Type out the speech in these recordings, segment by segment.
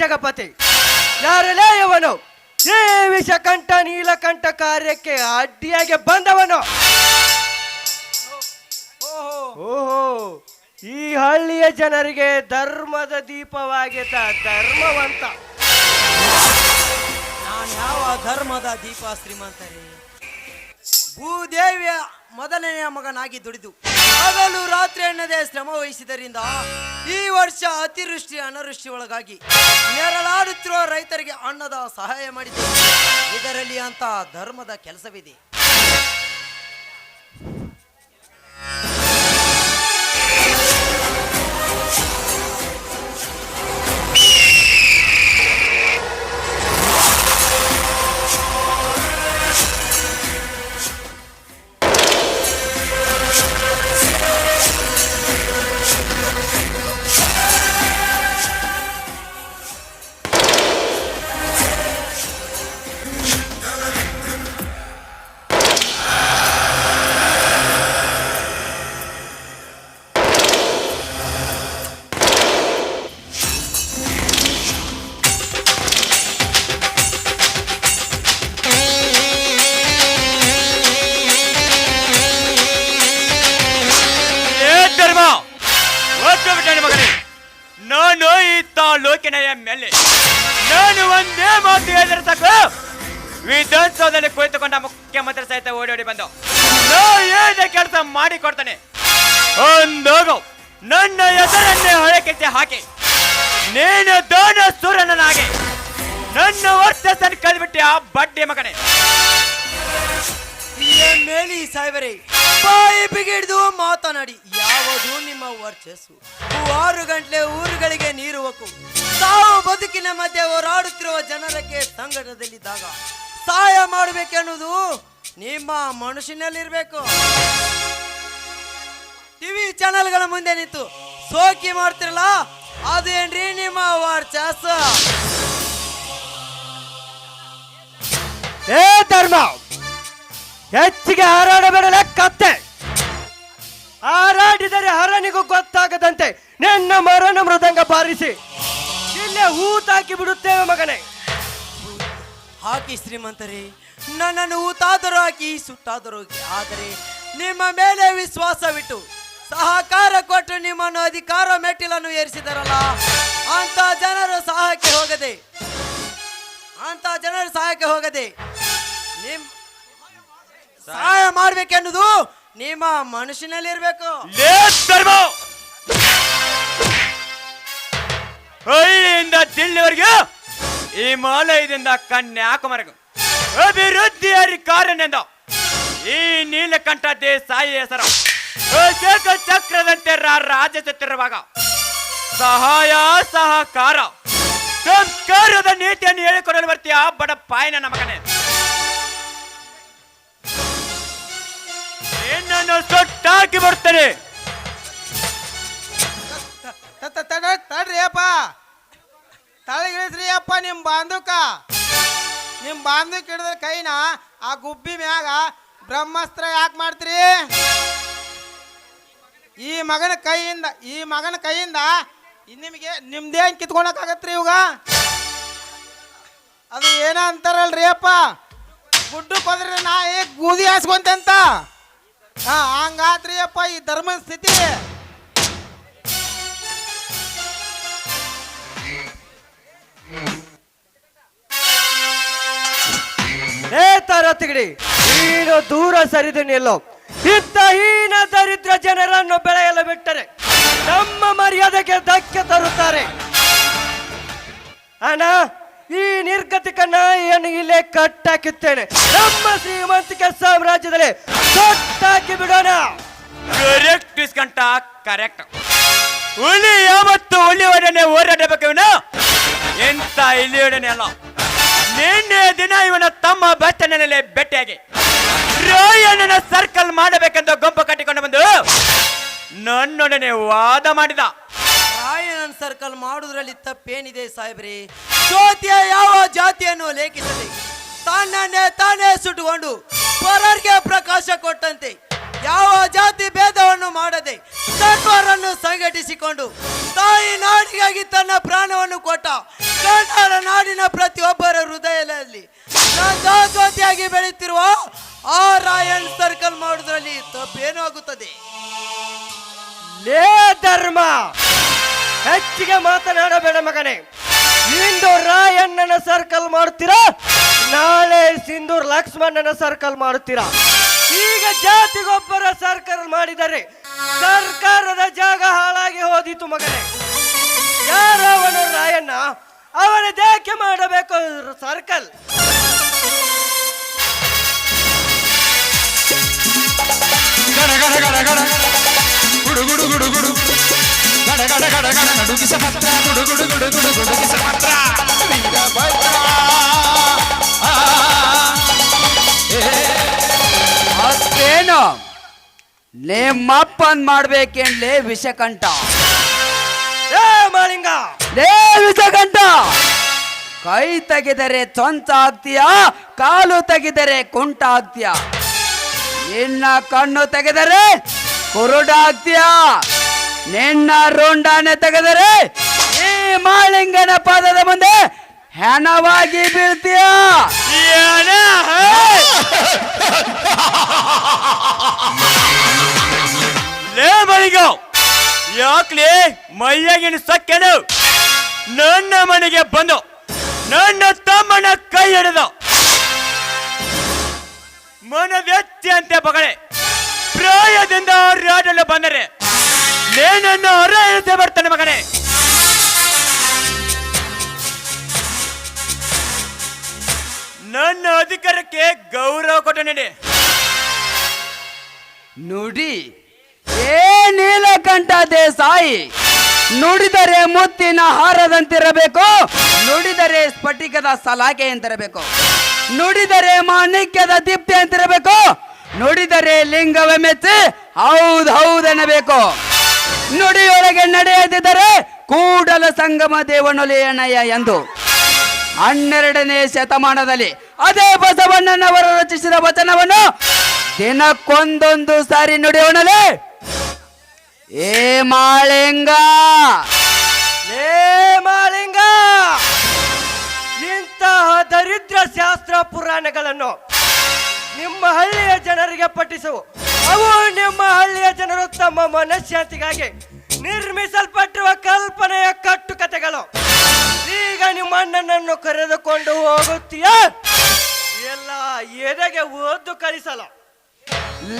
ಜಗಪತಿ, ಯಾರಲೇ ಇವನು? ಈ ವಿಷಕಂಠ ನೀಲಕಂಠ ಕಾರ್ಯಕ್ಕೆ ಅಡ್ಡಿಯಾಗಿ ಬಂದವನು. ಓಹೋ, ಈ ಹಳ್ಳಿಯ ಜನರಿಗೆ ಧರ್ಮದ ದೀಪವಾಗಿದ್ದ ಧರ್ಮವಂತ. ನಾನು ಯಾವ ಧರ್ಮದ ದೀಪ ಶ್ರೀಮಂತರೇ? ಭೂದೇವಿಯ ಮೊದಲನೆಯ ಮಗನಾಗಿ ದುಡಿದು ಹಗಲು ರಾತ್ರಿ ಎನ್ನದೇ ಶ್ರಮ ವಹಿಸಿದರಿಂದ ಈ ವರ್ಷ ಅತಿವೃಷ್ಟಿ ಅನಾವೃಷ್ಟಿ ಒಳಗಾಗಿ ನೆರಳಾಡುತ್ತಿರುವ ರೈತರಿಗೆ ಅನ್ನದ ಸಹಾಯ ಮಾಡಿದೆ. ಇದರಲ್ಲಿ ಅಂತ ಧರ್ಮದ ಕೆಲಸವಿದೆ. ನಾನು ಈ ತಾಲೂಕಿನ ಎಮ್ಮೆಲ್ಲೆ. ನಾನು ಒಂದೇ ಮಾತು ಹೇಳಿದ್ರೆ ಸಾಕು, ವಿಧಾನಸೌಧದಲ್ಲಿ ಕುಳಿತುಕೊಂಡ ಮುಖ್ಯಮಂತ್ರಿ ಸಹಿತ ಓಡಿ ಬಂದು ನಾ ಏನೇ ಕೆಲಸ ಮಾಡಿ ಕೊಡ್ತಾನೆ ಅಂದಾಗ ನನ್ನ ಹೆಸರನ್ನೇ ಹೊಳಕೆತ್ತಿ ಹಾಕಿ ನೀನು ದಾನ ಸೂರ್ಯನಾಗಿ ನನ್ನ ವರ್ಚಸ್ಸನ್ನು ಕಳೆದ್ಬಿಟ್ಟೆ ಆ ಬಡ್ಡಿ ಮಗನೇ. ಮೇಲಿ ಸಾಯ್ಬರೇ, ಬಾಯಿ ಬಿಗಿಡಿದು ಮಾತನಾಡಿ. ಯಾವುದು ನಿಮ್ಮ ವರ್ಚಸ್ಸು? 6 ಗಂಟೆ ಊರುಗಳಿಗೆ ನೀರು ಹೊಕ್ಕು ತಾವು ಬದುಕಿನ ಮಧ್ಯೆ ಹೋರಾಡುತ್ತಿರುವ ಜನರಕ್ಕೆ ಸಂಕಟದಲ್ಲಿದ್ದಾಗ ಸಹಾಯ ಮಾಡಬೇಕೆನ್ನುವುದು ನಿಮ್ಮ ಮನುಷ್ಯನಲ್ಲಿರ್ಬೇಕು. ಟಿವಿ ಚಾನೆಲ್ಗಳ ಮುಂದೆ ನಿಂತು ಸೋಕಿ ಮಾಡ್ತಿರಲ್ಲ, ಅದೇನ್ರಿ ನಿಮ್ಮ ವರ್ಚಸ್ಸು? ಏ ಧರ್ಮ, ಹೆಚ್ಚಿಗೆ ಹಾರಾಡಬೇಡಲ ಕತ್ತೆ. ಹಾರಾಡಿದರೆ ಹರನಿಗೂ ಗೊತ್ತಾಗದಂತೆ ನಿನ್ನ ಮರಣ ಮೃದಂಗ ಬಾರಿಸಿ ಇಲ್ಲೇ ಹೂತಾಕಿ ಬಿಡುತ್ತೇವೆ ಮಗನೇ. ಹಾಕಿ ಶ್ರೀಮಂತರೇ, ನನ್ನನ್ನು ಹೂತಾದರೂ ಹಾಕಿ ಸುಟ್ಟಾದರೂ ಹಾಕಿ. ಆದರೆ ನಿಮ್ಮ ಮೇಲೆ ವಿಶ್ವಾಸವಿಟ್ಟು ಸಹಕಾರ ಕೊಟ್ಟು ನಿಮ್ಮನ್ನು ಅಧಿಕಾರ ಮೆಟ್ಟಿಲನ್ನು ಏರಿಸಿದರಲ್ಲ, ಅಂತ ಜನರ ಸಹಾಯಕ್ಕೆ ಹೋಗದೆ ನಿಮ್ ಸಹಾಯ ಮಾಡ್ಬೇಕೆನ್ನುವುದು ನಿಮ್ಮ ಮನುಷ್ಯನಲ್ಲಿರ್ಬೇಕು. ಹಳ್ಳಿಯಿಂದ ದಿಲ್ಲಿವರೆಗೂ ಹಿಮಾಲಯದಿಂದ ಕನ್ಯಾಕುಮಾರಿಗೂ ಅಭಿವೃದ್ಧಿ ಅಧಿಕಾರನೆಂದ ಈ ನೀಲಕಂಠ ದೇಸಾಯಿ ಹೆಸರು ಅಶೋಕ ಚಕ್ರದಂತೆ ರಾಜ್ಯಸುತ್ತಿರುವಾಗ ಸಹಾಯ ಸಹಕಾರ ಸಂಸ್ಕಾರದ ನೀತಿಯನ್ನು ಹೇಳಿಕೊಡಲು ಬರ್ತೀಯ ಬಡ ಪಾಯನ ಮಗನೇ. ನಿನ್ನನ್ನು ಸೊಟ್ಟಾಕಿ ಬರ್ತೇನೆ. ತಡ್ರಿ ಅಪ್ಪ, ತಳಗಿಳಿಸ್ರಿ ಅಪ್ಪ. ನಿಮ್ ಬಾಂಧುಕ ಹಿಡಿದ್ರ ಕೈನ ಆ ಗುಬ್ಬಿ ಮ್ಯಾಗ ಬ್ರಹ್ಮಾಸ್ತ್ರ ಯಾಕೆ ಮಾಡ್ತೀರಿ? ಈ ಮಗನ ಕೈಯಿಂದ ನಿಮಗೆ ನಿಮ್ದೇನ್ ಕಿತ್ಕೊಳಕಾಗತ್ರಿ ಇವಾಗ? ಅದು ಏನ ಅಂತಾರಲ್ರಿ ಅಪ್ಪ, ಗುಡ್ಡು ಪದ್ರ ನಾ ಗೂದಿ ಹಾಸ್ಕೊಂತಂತ. ಹಂಗಾತ್ರಿ ಅಪ್ಪ ಈ ಧರ್ಮದ ಸ್ಥಿತಿ. ತಾರತಿಗಡಿ, ನೀನು ದೂರ ಸರಿದು ನಿಲ್ಲೋ. ಇಂಥ ಹೀನ ದರಿದ್ರ ಜನರನ್ನು ಬೆಳೆಯಲು ಬಿಟ್ಟರೆ ನಮ್ಮ ಮರ್ಯಾದೆಗೆ ಧಕ್ಕೆ ತರುತ್ತಾರೆ. ಅಣ್ಣ, ಈ ನಿರ್ಗತಿಕ ನಾಯಿಯನ್ನು ಇಲ್ಲೇ ಕಟ್ಟಾಕಿತ್ತೇನೆ. ನಮ್ಮ ಶ್ರೀಮಂತಿಕೆ ಸಾಮ್ರಾಜ್ಯದಲ್ಲಿ ಕಟ್ಟಾಕಿ ಬಿಡೋಣ. ಕರೆಕ್ಟ್ ಇಸ್ಕಂಟ, ಕರೆಕ್ಟ್. ಹುಲಿ ಯಾವತ್ತು ಹುಲಿಯೊಡನೆ ಹೋರಾಡಬೇಕು. ಎಂತ ಇಲ್ಲಿಯೊಡನೆ ಅಲ್ಲ. ನಿನ್ನೆ ದಿನ ಇವನ ತಮ್ಮ ಬಚ್ಚನಲ್ಲಿ ಭೇಟಿಯಾಗಿ ವಾದ ಮಾಡಿದ. ರಾಯಣ್ಣನ ಸರ್ಕಲ್ ಮಾಡುವುದರಲ್ಲಿ ತಪ್ಪೇನಿದೆ ಸಾಹೇಬ್ರಿ? ಜ್ಯೋತಿಯ ಯಾವ ಜಾತಿಯನ್ನು ಲೇಖಿಸದೆ ತನ್ನನ್ನೇ ತಾನೇ ಸುಟ್ಟುಕೊಂಡು ಪರರಿಗೆ ಪ್ರಕಾಶ ಕೊಟ್ಟಂತೆ ಯಾವ ಜಾತಿ ಭೇದವನ್ನು ಮಾಡದೆ ಸರ್ವರನ್ನು ಸಂಘಟಿಸಿಕೊಂಡು ತಾಯಿ ನಾಡಿಗಾಗಿ ತನ್ನ ಪ್ರಾಣವನ್ನು ಕೊಟ್ಟ ಕನ್ನಡ ನಾಡಿನ ಪ್ರತಿಯೊಬ್ಬರ ಹೃದಯದಲ್ಲಿ ಜ್ಯೋತಿಯಾಗಿ ಬೆಳೆಯುತ್ತಿರುವ ಆ ರಾಯಣ್ಣ ಸರ್ಕಲ್ ಮಾಡುವುದರಲ್ಲಿ ತಪ್ಪೇನು ಆಗುತ್ತದೆ? ಲೇ ಧರ್ಮ, ಹೆಚ್ಚಿಗೆ ಮಾತನಾಡಬೇಡ ಮಗನೇ. ಇಂದು ರಾಯಣ್ಣನ ಸರ್ಕಲ್ ಮಾಡುತ್ತೀರಾ, ನಾಳೆ ಸಿಂಧೂರ್ ಲಕ್ಷ್ಮಣನ ಸರ್ಕಲ್ ಮಾಡುತ್ತೀರಾ. ಈಗ ಜಾತಿಗೊಬ್ಬರ ಸರ್ಕಲ್ ಮಾಡಿದರೆ ಸರ್ಕಾರದ ಜಾಗ ಹಾಳಾಗಿ ಹೋದಿತು ಮಗನೇ. ಯಾರವನು ರಾಯಣ್ಣ? ಅವನದೇಕೆ ಮಾಡಬೇಕು ಸರ್ಕಲ್? ಗಡ ಗಡ ಗಡ ಗಡ ಗುಡು ಗುಡು ಗುಡು ಗುಡು ಗಡ ಗಡ ಗಡ ಗಡ ನಡುಗಿಸ ಪತ್ರ ಗುಡು ಗುಡು ಗುಡು ಗುಡು ಗುಡುಗಿಸ ಪತ್ರ ವೀರಭದ್ರ ಅಷ್ಟೇನು ನಿಮ್ಮಪ್ಪನ್ ಮಾಡ್ಬೇಕೇನ್ಲೇ ವಿಷಕಂಠ? ಏ ಮಾಳಿಂಗ, ಲೇ ವಿಷಕಂಠ, ಕೈ ತೆಗೆದರೆ ಚೊಂಚ ಆಗ್ತೀಯಾ, ಕಾಲು ತೆಗೆದರೆ ಕುಂಟ ಆಗ್ತೀಯಾ, ನಿನ್ನ ಕಣ್ಣು ತೆಗೆದರೆ ಕುರುಡ ಆಗ್ತೀಯಾ, ನಿನ್ನ ರುಂಡಾನೆ ತೆಗೆದರೆ ಈ ಮಾಳಿಂಗನ ಪಾದದ ಮುಂದೆ ಹೆಣವಾಗಿ ಬೀಳ್ತೀಯಾ. ಲೇ ಮಳಿಗ, ಯಾಕ್ಲೇ ಮೈಯಾಗಿನ ಸೊಕ್ಕೆನು ನನ್ನ ಮನೆಗೆ ಬಂದು ನನ್ನ ತಮ್ಮನ ಕೈ ಹಿಡಿದು ಮನವ್ಯತ್ಯ ಅಂತೆ ಬಗಳೆ ಪ್ರಾಯದಿಂದ ರಾಡಲು ಬಂದರೆ ನೇನನ್ನು ಹೊರ ಇಳಿಸಿ ಬರ್ತಾನೆ ಮಗನೇ. ನನ್ನ ಅಧಿಕಾರಕ್ಕೆ ಗೌರವ ಕೊಟ್ಟು ನೀಡಿ ನುಡಿ. ಏ ನೀಲಕಂಠ ದೇಸಾಯಿ, ನುಡಿದರೆ ಮುತ್ತಿನ ಹಾರದಂತಿರಬೇಕು, ನುಡಿದರೆ ಸ್ಫಟಿಕದ ಸಲಾಕೆ ಅಂತಿರಬೇಕು, ನುಡಿದರೆ ಮಾಣಿಕ್ಯದ ದೀಪ್ತಿ ಅಂತಿರಬೇಕು, ನುಡಿದರೆ ಲಿಂಗವ ಮೆಚ್ಚಿ ಹೌದ್ ಹೌದೆನ್ನಬೇಕು. ನುಡಿಯೊಳಗೆ ನಡೆಯದಿದ್ದರೆ ಕೂಡಲ ಸಂಗಮ ದೇವನೊಲೆಯನಯ್ಯ ಎಂದು 12ನೇ ಶತಮಾನದಲ್ಲಿ ಅದೇ ಬಸವಣ್ಣನವರು ರಚಿಸಿದ ವಚನವನ್ನು ದಿನಕ್ಕೊಂದೊಂದು ಸಾರಿ ನುಡಿಯೋಣಲೇ. ಏ ಮಾಳಿಂಗ, ಲೇ ಮಾಳಿಂಗ, ಇಂತಹ ದರಿದ್ರ ಶಾಸ್ತ್ರ ಪುರಾಣಗಳನ್ನು ನಿಮ್ಮ ಹಳ್ಳಿಯ ಜನರಿಗೆ ಪಠಿಸು. ಅವು ನಿಮ್ಮ ಹಳ್ಳಿಯ ಜನರು ತಮ್ಮ ಮನಃಶಾಂತಿಗಾಗಿ ನಿರ್ಮಿಸಲ್ಪಟ್ಟಿರುವ ಕಲ್ಪನೆಯ ಕಟ್ಟುಕತೆಗಳು. ಈಗ ನಿಮ್ಮ ಅಣ್ಣನನ್ನು ಕರೆದುಕೊಂಡು ಹೋಗುತ್ತೀಯಾ, ಎಲ್ಲ ಎದೆಗೆ ಓದ್ದು ಕಳಿಸಲು?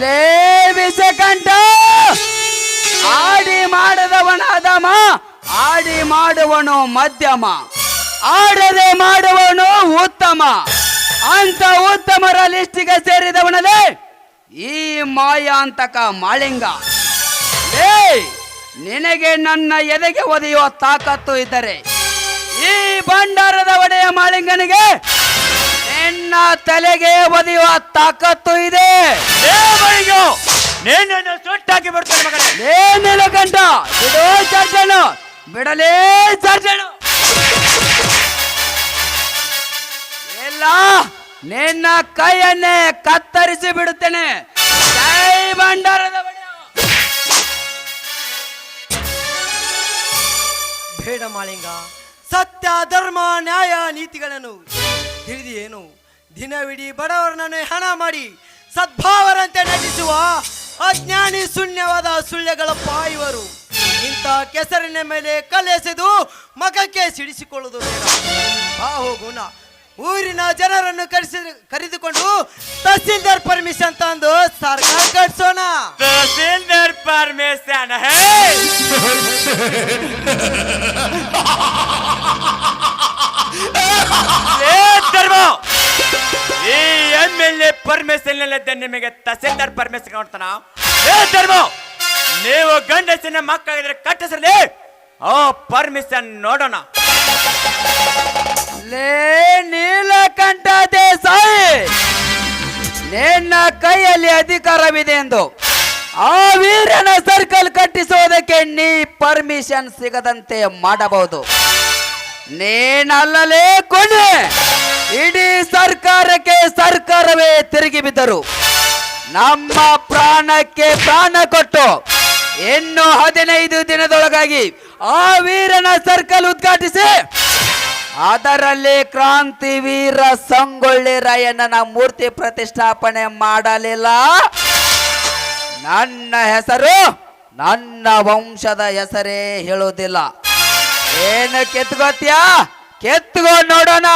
ಲೇ ವಿಷಕಂಠ, ಆಡಿ ಮಾಡದವನ ಅಧಮ, ಆಡಿ ಮಾಡುವನು ಮಧ್ಯಮ, ಆಡದೆ ಮಾಡುವನು ಉತ್ತಮ. ಅಂತ ಉತ್ತಮರ ಲಿಸ್ಟಿಗೆ ಸೇರಿದವನಲ್ಲೇ ಈ ಮಾಯಾಂತಕ ಮಾಳಿಂಗ. ಲೇ, ನಿನಗೆ ನನ್ನ ಎದೆಗೆ ಒದೆಯುವ ತಾಕತ್ತು ಇದ್ದರೆ ಈ ಭಂಡಾರದ ಒಡೆಯ ಮಾಳಿಂಗನಿಗೆ ನಿನ್ನ ತಲೆಗೆ ಒದೆಯುವ ತಾಕತ್ತು ಇದೆ. ನೇನನ್ನು ಸುಟ್ಟಾಕಿ ಬಿಡ್ತಾನೆ ಮಗನೇ. ಲೇ ನೀಲಕಂಠ, ಬಿಡೋ ಸರ್ಜನು, ಬಿಡಲೇ ಸರ್ಜನು. ಇಲ್ಲ, ನಿನ್ನ ಕೈಯನ್ನೇ ಕತ್ತರಿಸಿ ಬಿಡುತ್ತೇನೆ. ಜೈ ಭಂಡಾರದ ಒಡೆಯ. ಬೇಡ ಮಾಳಿಂಗ, ಸತ್ಯ ಧರ್ಮ ನ್ಯಾಯ ನೀತಿಗಳನ್ನು ತಿಳಿದಿಯೇನು? ದಿನವಿಡೀ ಬಡವರನ್ನು ಹಣ ಮಾಡಿ ಸದ್ಭಾವರಂತೆ ನಟಿಸುವ ಅಜ್ಞಾನಿ ಶೂನ್ಯವಾದ ಸುಳ್ಳೆಗಳ ಪಾಯುವರು. ಇಂಥ ಕೆಸರಿನ ಮೇಲೆ ಕಲ್ಲೆಸೆದು ಮಗಕ್ಕೆ ಸಿಡಿಸಿಕೊಳ್ಳುವುದು ಬೇಡ. ಹೋಗೋಣ, ಊರಿನ ಜನರನ್ನು ಕರೆದುಕೊಂಡು ತಹಸೀಲ್ದಾರ್ ಪರ್ಮಿಷನ್ ತಂದು ಸರ್ಕಾರ ಕಟ್ಸೋಣ. ತಹಸೀಲ್ದಾರ್ ಪರ್ಮಿಷನ್? ಧರ್ಮ, ಈ MLA ಪರ್ಮಿಷನ್ ಇಲ್ಲದೆ ನಿಮಗೆ ತಹಸೀಲ್ದಾರ್ ಪರ್ಮಿಷನ್ ಕೊಡ್ತಾನ? ಧರ್ಮ, ನೀವು ಗಂಡಸಿನ ಮಕ್ಕಳಿದ್ರೆ ಕಟ್ಟಿಸ್ರಿ, ಓ ಪರ್ಮಿಷನ್ ನೋಡೋಣ. ಲೇ ನೀಲಕಂಠ ದೇಸಾಯಿ, ನಿನ್ನ ಕೈಯಲ್ಲಿ ಅಧಿಕಾರವಿದೆ ಎಂದು ಆ ವೀರನ ಸರ್ಕಲ್ ಕಟ್ಟಿಸುವುದಕ್ಕೆ ನೀ ಪರ್ಮಿಷನ್ ಸಿಗದಂತೆ ಮಾಡಬಹುದು. ನೀನಲ್ಲಲೇ ಕೊನೆ. ಇಡೀ ಸರ್ಕಾರಕ್ಕೆ ಸರ್ಕಾರವೇ ತಿರುಗಿ ಬಿದ್ದರು. ನಮ್ಮ ಪ್ರಾಣಕ್ಕೆ ಪ್ರಾಣ ಕೊಟ್ಟು ಇನ್ನು 15 ದಿನದೊಳಗಾಗಿ ಆ ವೀರನ ಸರ್ಕಲ್ ಉದ್ಘಾಟಿಸಿ ಅದರಲ್ಲಿ ಕ್ರಾಂತಿವೀರ ಸಂಗೊಳ್ಳಿ ರಾಯಣ್ಣನ ಮೂರ್ತಿ ಪ್ರತಿಷ್ಠಾಪನೆ ಮಾಡಲಿಲ್ಲ, ನನ್ನ ಹೆಸರು ನನ್ನ ವಂಶದ ಹೆಸರೇ ಹೇಳುವುದಿಲ್ಲ. ಏನು ಕೆತ್ಕೋತ್ಯಾ? ಕೆತ್ಕೋ ನೋಡೋಣ,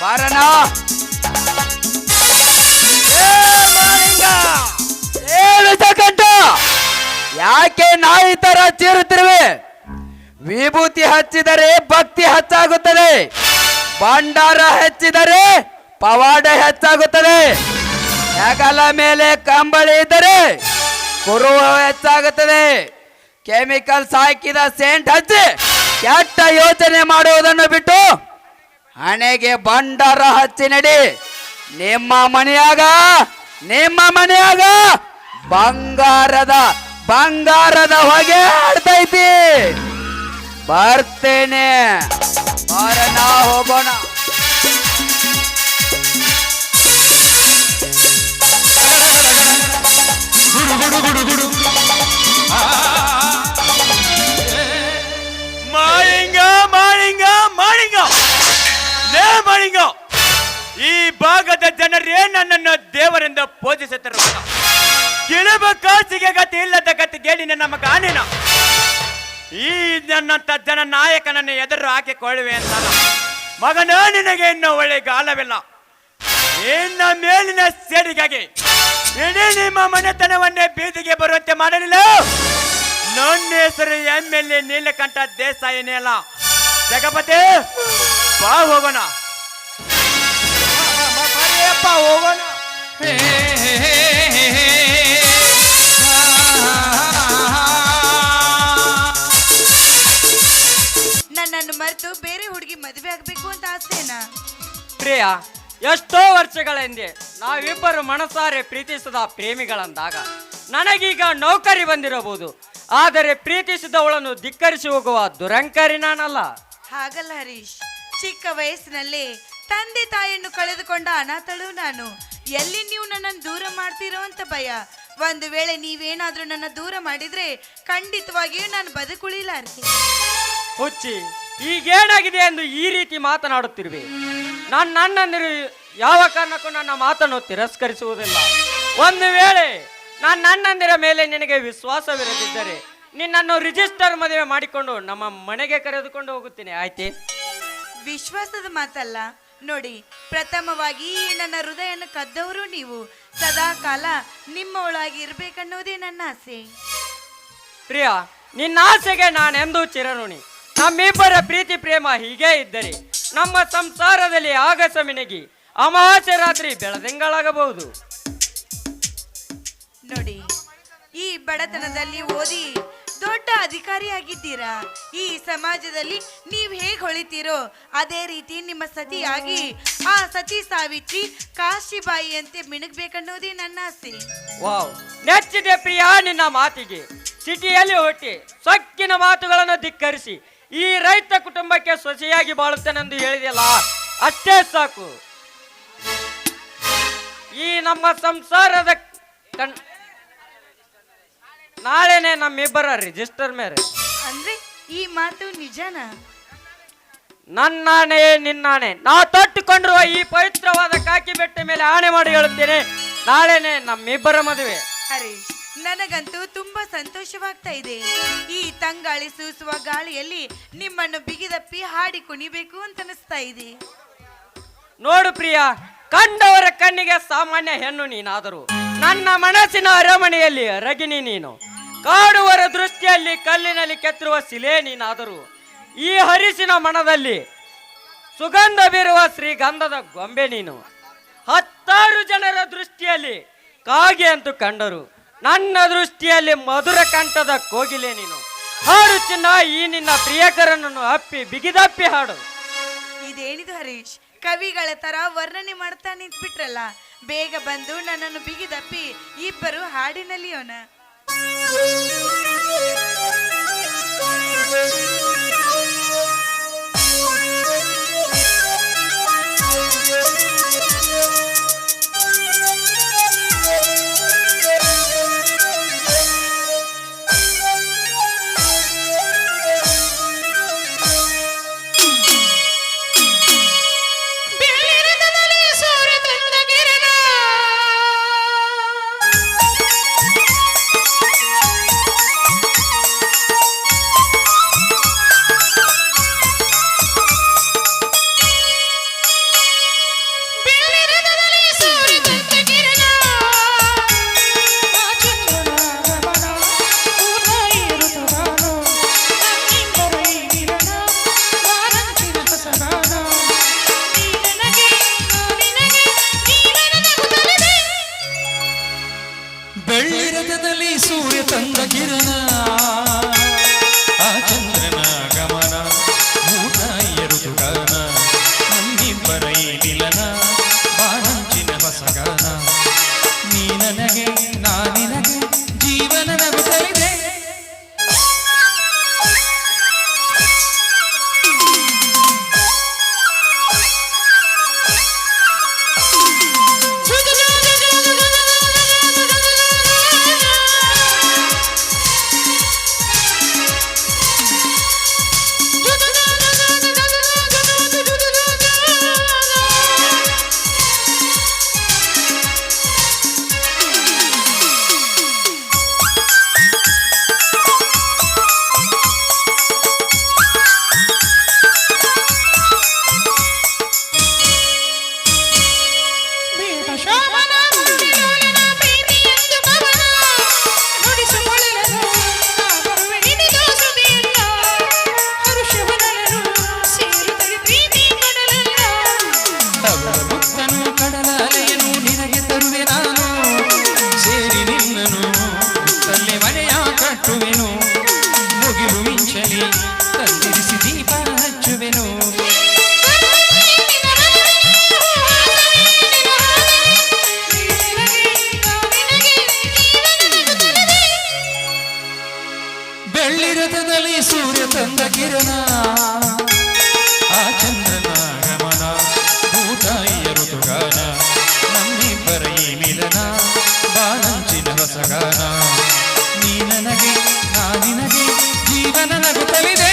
ಬಾರಣ. ಯಾಕೆ ನಾಯಿ ತರ ಚೀರುತ್ತಿರುವೆ? ವಿಭೂತಿ ಹಚ್ಚಿದರೆ ಭಕ್ತಿ ಹೆಚ್ಚಾಗುತ್ತದೆ, ಭಂಡಾರ ಹೆಚ್ಚಿದರೆ ಪವಾಡ ಹೆಚ್ಚಾಗುತ್ತದೆ, ಹೆಗಲ ಮೇಲೆ ಕಂಬಳಿ ಇದ್ದರೆ ಕುರುವ ಹೆಚ್ಚಾಗುತ್ತದೆ. ಕೆಮಿಕಲ್ಸ್ ಹಾಕಿದ ಸೆಂಟ್ ಹಚ್ಚಿ ಕೆಟ್ಟ ಯೋಚನೆ ಮಾಡುವುದನ್ನು ಬಿಟ್ಟು ಹಣೆಗೆ ಭಂಡಾರ ಹಚ್ಚಿ ನಡಿ. ನಿಮ್ಮ ಮನೆಯಾಗ ಬಂಗಾರದ ಹೊಗೆ ಆಡ್ತೈತಿ. ಬರ್ತೇನೆ, ಬಾರಣ, ಹೋಗೋಣ. ಗುಡು ಗುಡು ಗುಡು ಗುಡು. ಮಾಳಿಂಗ ಮಾಳಿಂಗ ಮಾಳಿಂಗ ಲೇ ಮಾಳಿಂಗ, ಈ ಭಾಗದ ಜನರೇ ನನ್ನನ್ನು ದೇವರೆಂದ ಪೂಜಿಸುತ್ತಿರುವ ಕಿಳುಬ ಕಾಸಿಗೆ ಗತಿ ಇಲ್ಲದ ಗತಿ ಗೇಡಿ ನನ್ನ ಮಗ ನೀನ. ಈ ನನ್ನಂತ ಜನ ನಾಯಕನನ್ನು ಎದುರು ಹಾಕಿಕೊಳ್ಳುವೆ ಅಂತ ಮಗನ, ನಿನಗೆ ಇನ್ನೂ ಒಳ್ಳೆ ಗಾಲವಿಲ್ಲ. ಇನ್ನ ಮೇಲಿನ ಸೇಡಿಗಾಗಿ ಇಡೀ ನಿಮ್ಮ ಮನೆತನವನ್ನೇ ಬೀದಿಗೆ ಬರುವಂತೆ ಮಾಡಲಿಲ್ಲ. ನನ್ನ ಹೆಸರು MLA ನೀಲಕಂಠ ದೇಸಾಯಿನೇ ಅಲ್ಲ. ಜಗಪತಿ, ಬಾ ಹೋಗೋಣ. ಹೋಗೋಣ. ನನ್ನನ್ನು ಮರೆತು ಬೇರೆ ಹುಡುಗಿ ಮದುವೆ ಆಗ್ಬೇಕು ಅಂತ ಆಸೆನಾ? ಪ್ರಿಯ, ಎಷ್ಟೋ ವರ್ಷಗಳ ಹಿಂದೆ ನಾವಿಬ್ಬರು ಮನಸಾರೆ ಪ್ರೀತಿಸಿದ ಪ್ರೇಮಿಗಳಂದಾಗ ನನಗೀಗ ನೌಕರಿ ಬಂದಿರಬಹುದು, ಆದರೆ ಪ್ರೀತಿಸಿದವಳನ್ನು ಧಿಕ್ಕರಿಸಿ ಹೋಗುವ ದುರಂಕಾರಿ ನಾನಲ್ಲ. ಹಾಗಲ್ಲ ಹರೀಶ್, ಚಿಕ್ಕ ವಯಸ್ಸಿನಲ್ಲಿ ತಂದೆ ತಾಯಿಯನ್ನು ಕಳೆದುಕೊಂಡ ಅನಾಥಳು ನಾನು. ಎಲ್ಲಿ ನೀವು ನನ್ನನ್ನು ದೂರ ಮಾಡ್ತೀರೋ ಅಂತ ಭಯ. ಒಂದು ವೇಳೆ ನೀವೇನಾದ್ರೂ ನನ್ನ ದೂರ ಮಾಡಿದ್ರೆ ಖಂಡಿತವಾಗಿಯೂ ನಾನು ಬದುಕುಳಿಲಾರೆ. ಹುಚ್ಚಿ, ಈಗೇನಾಗಿದೆ ಎಂದು ಈ ರೀತಿ ಮಾತನಾಡುತ್ತಿರುವೆ? ನನ್ನಂದಿರು ಯಾವ ಕಾರಣಕ್ಕೂ ನನ್ನ ಮಾತನ್ನು ತಿರಸ್ಕರಿಸುವುದಿಲ್ಲ. ಒಂದು ವೇಳೆ ನನ್ನಂದಿರ ಮೇಲೆ ನಿನಗೆ ವಿಶ್ವಾಸವಿರದಿದ್ದರೆ ನಿನ್ನನ್ನು ರಿಜಿಸ್ಟರ್ ಮದುವೆ ಮಾಡಿಕೊಂಡು ನಮ್ಮ ಮನೆಗೆ ಕರೆದುಕೊಂಡು ಹೋಗುತ್ತೇನೆ, ಆಯ್ತೆ? ವಿಶ್ವಾಸದ ಮಾತಲ್ಲ ನೋಡಿ. ಪ್ರಥಮವಾಗಿ ನನ್ನ ಹೃದಯವನ್ನು ಕದ್ದವರು ನೀವು. ಸದಾ ಕಾಲ ನಿಮ್ಮ ಒಳಗೆ ಇರಬೇಕನ್ನೋದೇ ನನ್ನ ಆಸೆ. ಪ್ರಿಯ, ನಿನ್ನ ಆಸೆಗೆ ನಾನೆಂದೂ ಚಿರಋಣಿ. ನಮ್ಮಿಬ್ಬರ ಪ್ರೀತಿ ಪ್ರೇಮ ಹೀಗೆ ಇದ್ದರೆ ನಮ್ಮ ಸಂಸಾರದಲ್ಲಿ ಆಗಸ ಮಿನಗಿ ಅಮಾವಾಸ್ಯೆ ರಾತ್ರಿ ಬೆಳದಿಂಗಳಾಗಬಹುದು. ನೋಡಿ, ಈ ಬಡತನದಲ್ಲಿ ಓದಿ ದೊಡ್ಡ ಅಧಿಕಾರಿಯಾಗಿದ್ದೀರಾ. ಈ ಸಮಾಜದಲ್ಲಿ ನೀವು ಹೇಗೆ ಹೊಳಿತೀರೋ ಅದೇ ರೀತಿ ನಿಮ್ಮ ಸತಿಯಾಗಿ ಆ ಸತಿ ಸಾವಿತ್ರಿ ಕಾಶಿಬಾಯಿಯಂತೆ ಮಿಣಗ್ಬೇಕನ್ನೋದೇ ನನ್ನ ಆಸೆ. ವಾವ್, ನೆಚ್ಚಿದೆ ಪ್ರಿಯ ನಿನ್ನ ಮಾತಿಗೆ. ಸಿಟಿಯಲ್ಲಿ ಹುಟ್ಟಿ ಸೊಕ್ಕಿನ ಮಾತುಗಳನ್ನು ಧಿಕ್ಕರಿಸಿ ಈ ರೈತ ಕುಟುಂಬಕ್ಕೆ ಸೊಸೆಯಾಗಿ ಬಾಳುತ್ತೇನೆಂದು ಹೇಳಿದೆಯಲ್ಲ, ಅಷ್ಟೇ ಸಾಕು. ಈ ನಮ್ಮ ಸಂಸಾರದ ನಾಳೆನೆ ನಮ್ಮಿಬ್ಬರ ರಿಜಿಸ್ಟರ್ ಮೇಲೆ. ಅಂದ್ರೆ ಈ ಮಾತು ನಿಜನಾ? ನನ್ನಾಣೆ ನಿನ್ನಾಣೆ, ನಾ ತೊಟ್ಟುಕೊಂಡಿರುವ ಈ ಪವಿತ್ರವಾದ ಕಾಕಿ ಬೆಟ್ಟ ಮೇಲೆ ಆಣೆ ಮಾಡಿ ಹೇಳುತ್ತೇನೆ, ನಾಳೆನೆ ನಮ್ಮಿಬ್ಬರ ಮದುವೆ. ಹರೀಶ್, ನನಗಂತೂ ತುಂಬಾ ಸಂತೋಷವಾಗ್ತಾ ಇದೆ. ಈ ತಂಗಾಳಿ ಸೂಸುವ ಗಾಳಿಯಲ್ಲಿ ನಿಮ್ಮನ್ನು ಬಿಗಿದಪ್ಪಿ ಹಾಡಿ ಕುಣಿಬೇಕು ಅಂತ ಅನಿಸ್ತಾ ಇದೆ. ನೋಡು ಪ್ರಿಯ, ಕಂಡವರ ಕಣ್ಣಿಗೆ ಸಾಮಾನ್ಯ ಹೆಣ್ಣು ನೀನಾದರೂ ನನ್ನ ಮನಸ್ಸಿನ ಅರಮನೆಯಲ್ಲಿ ರಗಿಣಿ ನೀನು. ಕಾಡುವರ ದೃಷ್ಟಿಯಲ್ಲಿ ಕಲ್ಲಿನಲ್ಲಿ ಕೆತ್ತಿರುವ ಶಿಲೆ ನೀನಾದರೂ ಈ ಹರಿಸಿನ ಮನದಲ್ಲಿ ಸುಗಂಧ ಬೀರುವ ಶ್ರೀಗಂಧದ ಗೊಂಬೆ ನೀನು. 10 ಜನರ ದೃಷ್ಟಿಯಲ್ಲಿ ಕಾಗೆ ಅಂತೂ ಕಂಡರು, ನನ್ನ ದೃಷ್ಟಿಯಲ್ಲಿ ಮಧುರ ಕಂಠದ ಕೋಗಿಲೆ ನೀನು. ಹಾಡು ಚಿನ್ನ, ಈ ನಿನ್ನ ಪ್ರಿಯಕರನನ್ನು ಅಪ್ಪಿ ಬಿಗಿದಪ್ಪಿ ಹಾಡು. ಇದೇನಿದು ಹರೀಶ್, ಕವಿಗಳ ತರ ವರ್ಣನೆ ಮಾಡ್ತಾ ನಿಂತ್ಬಿಟ್ರಲ್ಲ. ಬೇಗ ಬಂದು ನನ್ನನ್ನು ಬಿಗಿದಪ್ಪಿ ಇಬ್ಬರು ಹಾಡಿನಲ್ಲಿಯೋಣ. ಬೆಳ್ಳಿರಥದಲ್ಲಿ ಸೂರ್ಯ ತಂದ ಕಿರಣ ಆ ಚಂದ್ರನ ಗಮನ ಮೂತಾಯಿಯ ಋತುಗಾನ ನಮ್ಮಿಬ್ಬರ ಈ ಮಿಲನ ಬಾರಂಚಿನ ಹೊಸಗಾನ ನೀ ನನಗೆ ನಾ ನಿನಗೆ ಜೀವನ ನಗುತ್ತಲಿದೆ ಮುಗಿಲು ಮಿಂಚಲಿ ತಂದಿರಿಸಿ ದೀಪ ಹಚ್ಚುವೆನು ಬೆಳ್ಳಿರಥದಲ್ಲಿ ಸೂರ್ಯ ತಂದ ಕಿರಣ ಆ ಚಂದ್ರನ ಗಮನ ಭೂತಾಯಿಯ ಋತುಗಾನ ನಮ್ಮಿಬ್ಬರ ಈ ಮಿಲನ ಬಾಳಂಚಿನ ಹೊಸಗಾನ ನೀ ನನಗೆ ನಾ ನಿನಗೆ ಜೀವನ ನಗುತ್ತಲಿದೆ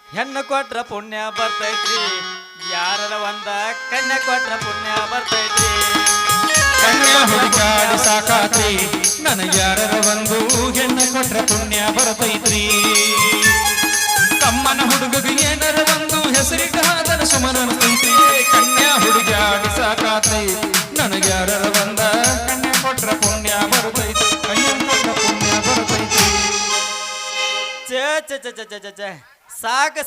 ಹೆಣ್ಣು ಕೊಟ್ರ ಪುಣ್ಯ ಬರ್ತೈತ್ರಿ ಯಾರರ ಒಂದ ಕನ್ಯಾ ಕೊಟ್ರ ಪುಣ್ಯ ಬರ್ತೈತ್ರಿ ಕನ್ಯಾ ಹುಡುಕಾಡಿ ಸಾಕಾತ್ರಿ ನನಗ್ಯಾರರ ಒಂದು ಹೆಣ್ಣು ಕೊಟ್ರ ಪುಣ್ಯ ಬರ್ತೈತ್ರಿ ತಮ್ಮನ ಹುಡುಗಗೆ ಏನರ ಒಂದು ಹೆಸರಿಗಾದನ ಸುಮನ ಅನ್ಸೈತ್ರಿ ಕನ್ಯಾ ಹುಡುಗಾಡಿ ಸಾಕಾತ್ರಿ ನನಗ್ಯಾರರ ಒಂದ ಕನ್ಯಾ ಕೊಟ್ರ ಪುಣ್ಯ ಬರ್ತೈತಿ ಕನ್ಯಾ ಕೊಟ್ರ ಪುಣ್ಯ ಬರ್ತೈತಿ ಚ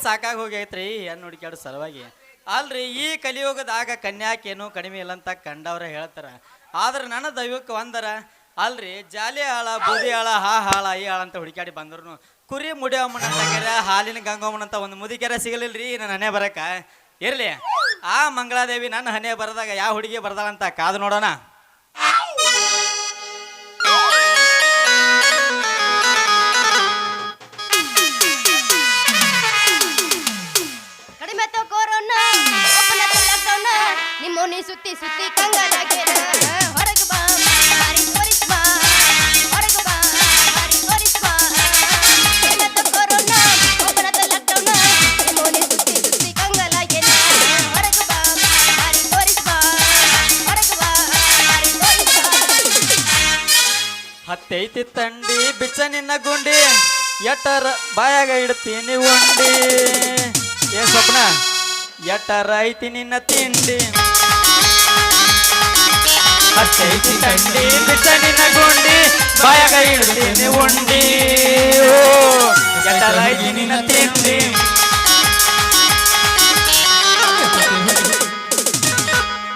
ಸಾಕಾಗಿ ಹೋಗೈತ್ರಿ ಹೆಣ್ಣು ಹುಡುಕ್ಯಾಡ ಸಲುವಾಗಿ ಅಲ್ರಿ ಈ ಕಲಿಯುಗದಾಗ ಕನ್ಯಾಕೇನು ಕಡಿಮೆ ಇಲ್ಲ ಅಂತ ಕಂಡವ್ರ ಹೇಳ್ತಾರ ಆದ್ರೆ ನನ್ನ ದೈವಕ್ಕೆ ಒಂದರ ಅಲ್ರಿ ಜಾಲಿ ಆಳ ಬೂದಿ ಆಳ ಹಾಳ ಈ ಆಳ ಅಂತ ಹುಡುಕ್ಯಾಡಿ ಬಂದ್ರು ಕುರಿ ಮುಡಿಯಮ್ಮನ ಅಂತ ಹಾಲಿನ ಗಂಗಮ್ಮನ ಅಂತ ಒಂದು ಮುದಿಕೆರೆ ಸಿಗಲಿಲ್ರಿ ನನ್ನ ಹಣೆ ಬರಕ ಇರ್ಲಿ ಆ ಮಂಗಳಾದೇವಿ ನನ್ನ ಹಣೆ ಬರದಾಗ ಯಾವ ಹುಡುಗಿ ಬರ್ದಾಳಂತ ಕಾದು ನೋಡೋಣ. ನಿಮ್ಮೋನಿ ಸುತ್ತಿ ಸುತ್ತಿ ಕಂಗಾಲಾಗ್ಯಾರ ಹೊರಗೆ ಬಾ ಮಾರಿ ತೋರಿಸ್ ಬಾ ಹೊರಗೆ ಬಾ ಮಾರಿ ತೋರಿಸ್ ಬಾ ಏನದ ಕೊರೋನಾ ಒಬ್ಬನದ ಲಾಕ್ಡೌನ್ ನಿಮ್ಮೋನಿ ಸುತ್ತಿ ಸುತ್ತಿ ಕಂಗಾಲಾಗ್ಯಾರ ಹೊರಗೆ ಬಾ ಮಾರಿ ತೋರಿಸ್ ಬಾ ಹೊರಗೆ ಬಾ ಮಾರಿ ತೋರಿಸ್ ಬಾ ಹತ್ತೈತಿ ತಂಡಿ ಬಿಚ್ಚ ನಿನ್ನ ಗುಂಡಿ ಎಟ್ಟರ ಬಾಯಾಗ ಇಡ್ತೀನಿ ಉಂಡಿ ಏ ಸ್ವಪ್ನ ಎಟ್ಟರ ಐತಿ ನಿನ್ನ ತಿಂಡಿ ಹತ್ತೈತಿ ತಂಡಿ ಬಿಚ್ಚ ನಿನ್ನ ಗುಂಡಿ ಬಾಯಾಗ ಇಡ್ತೀನಿ ಉಂಡಿ ಓ ಎಟ್ಟರ ಐತಿ ನಿನ್ನ ತಿಂಡಿ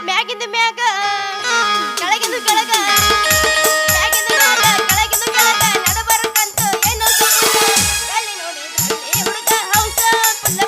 ಮ್ಯಾಗಿಂದ ಮ್ಯಾಗ ಕೆಳಗಿಂದ ಕೆಳಗ ಮ್ಯಾಗಿಂದ ಮ್ಯಾಗ ಕೆಳಗಿಂದ ಕೆಳಗ ನಡಬರ್ಕಂತ ಏನೋ ಎಲ್ಲಿ ನೋಡಿ ಹುಡುಗ ಹೌಸ ಪುಲ್ಲ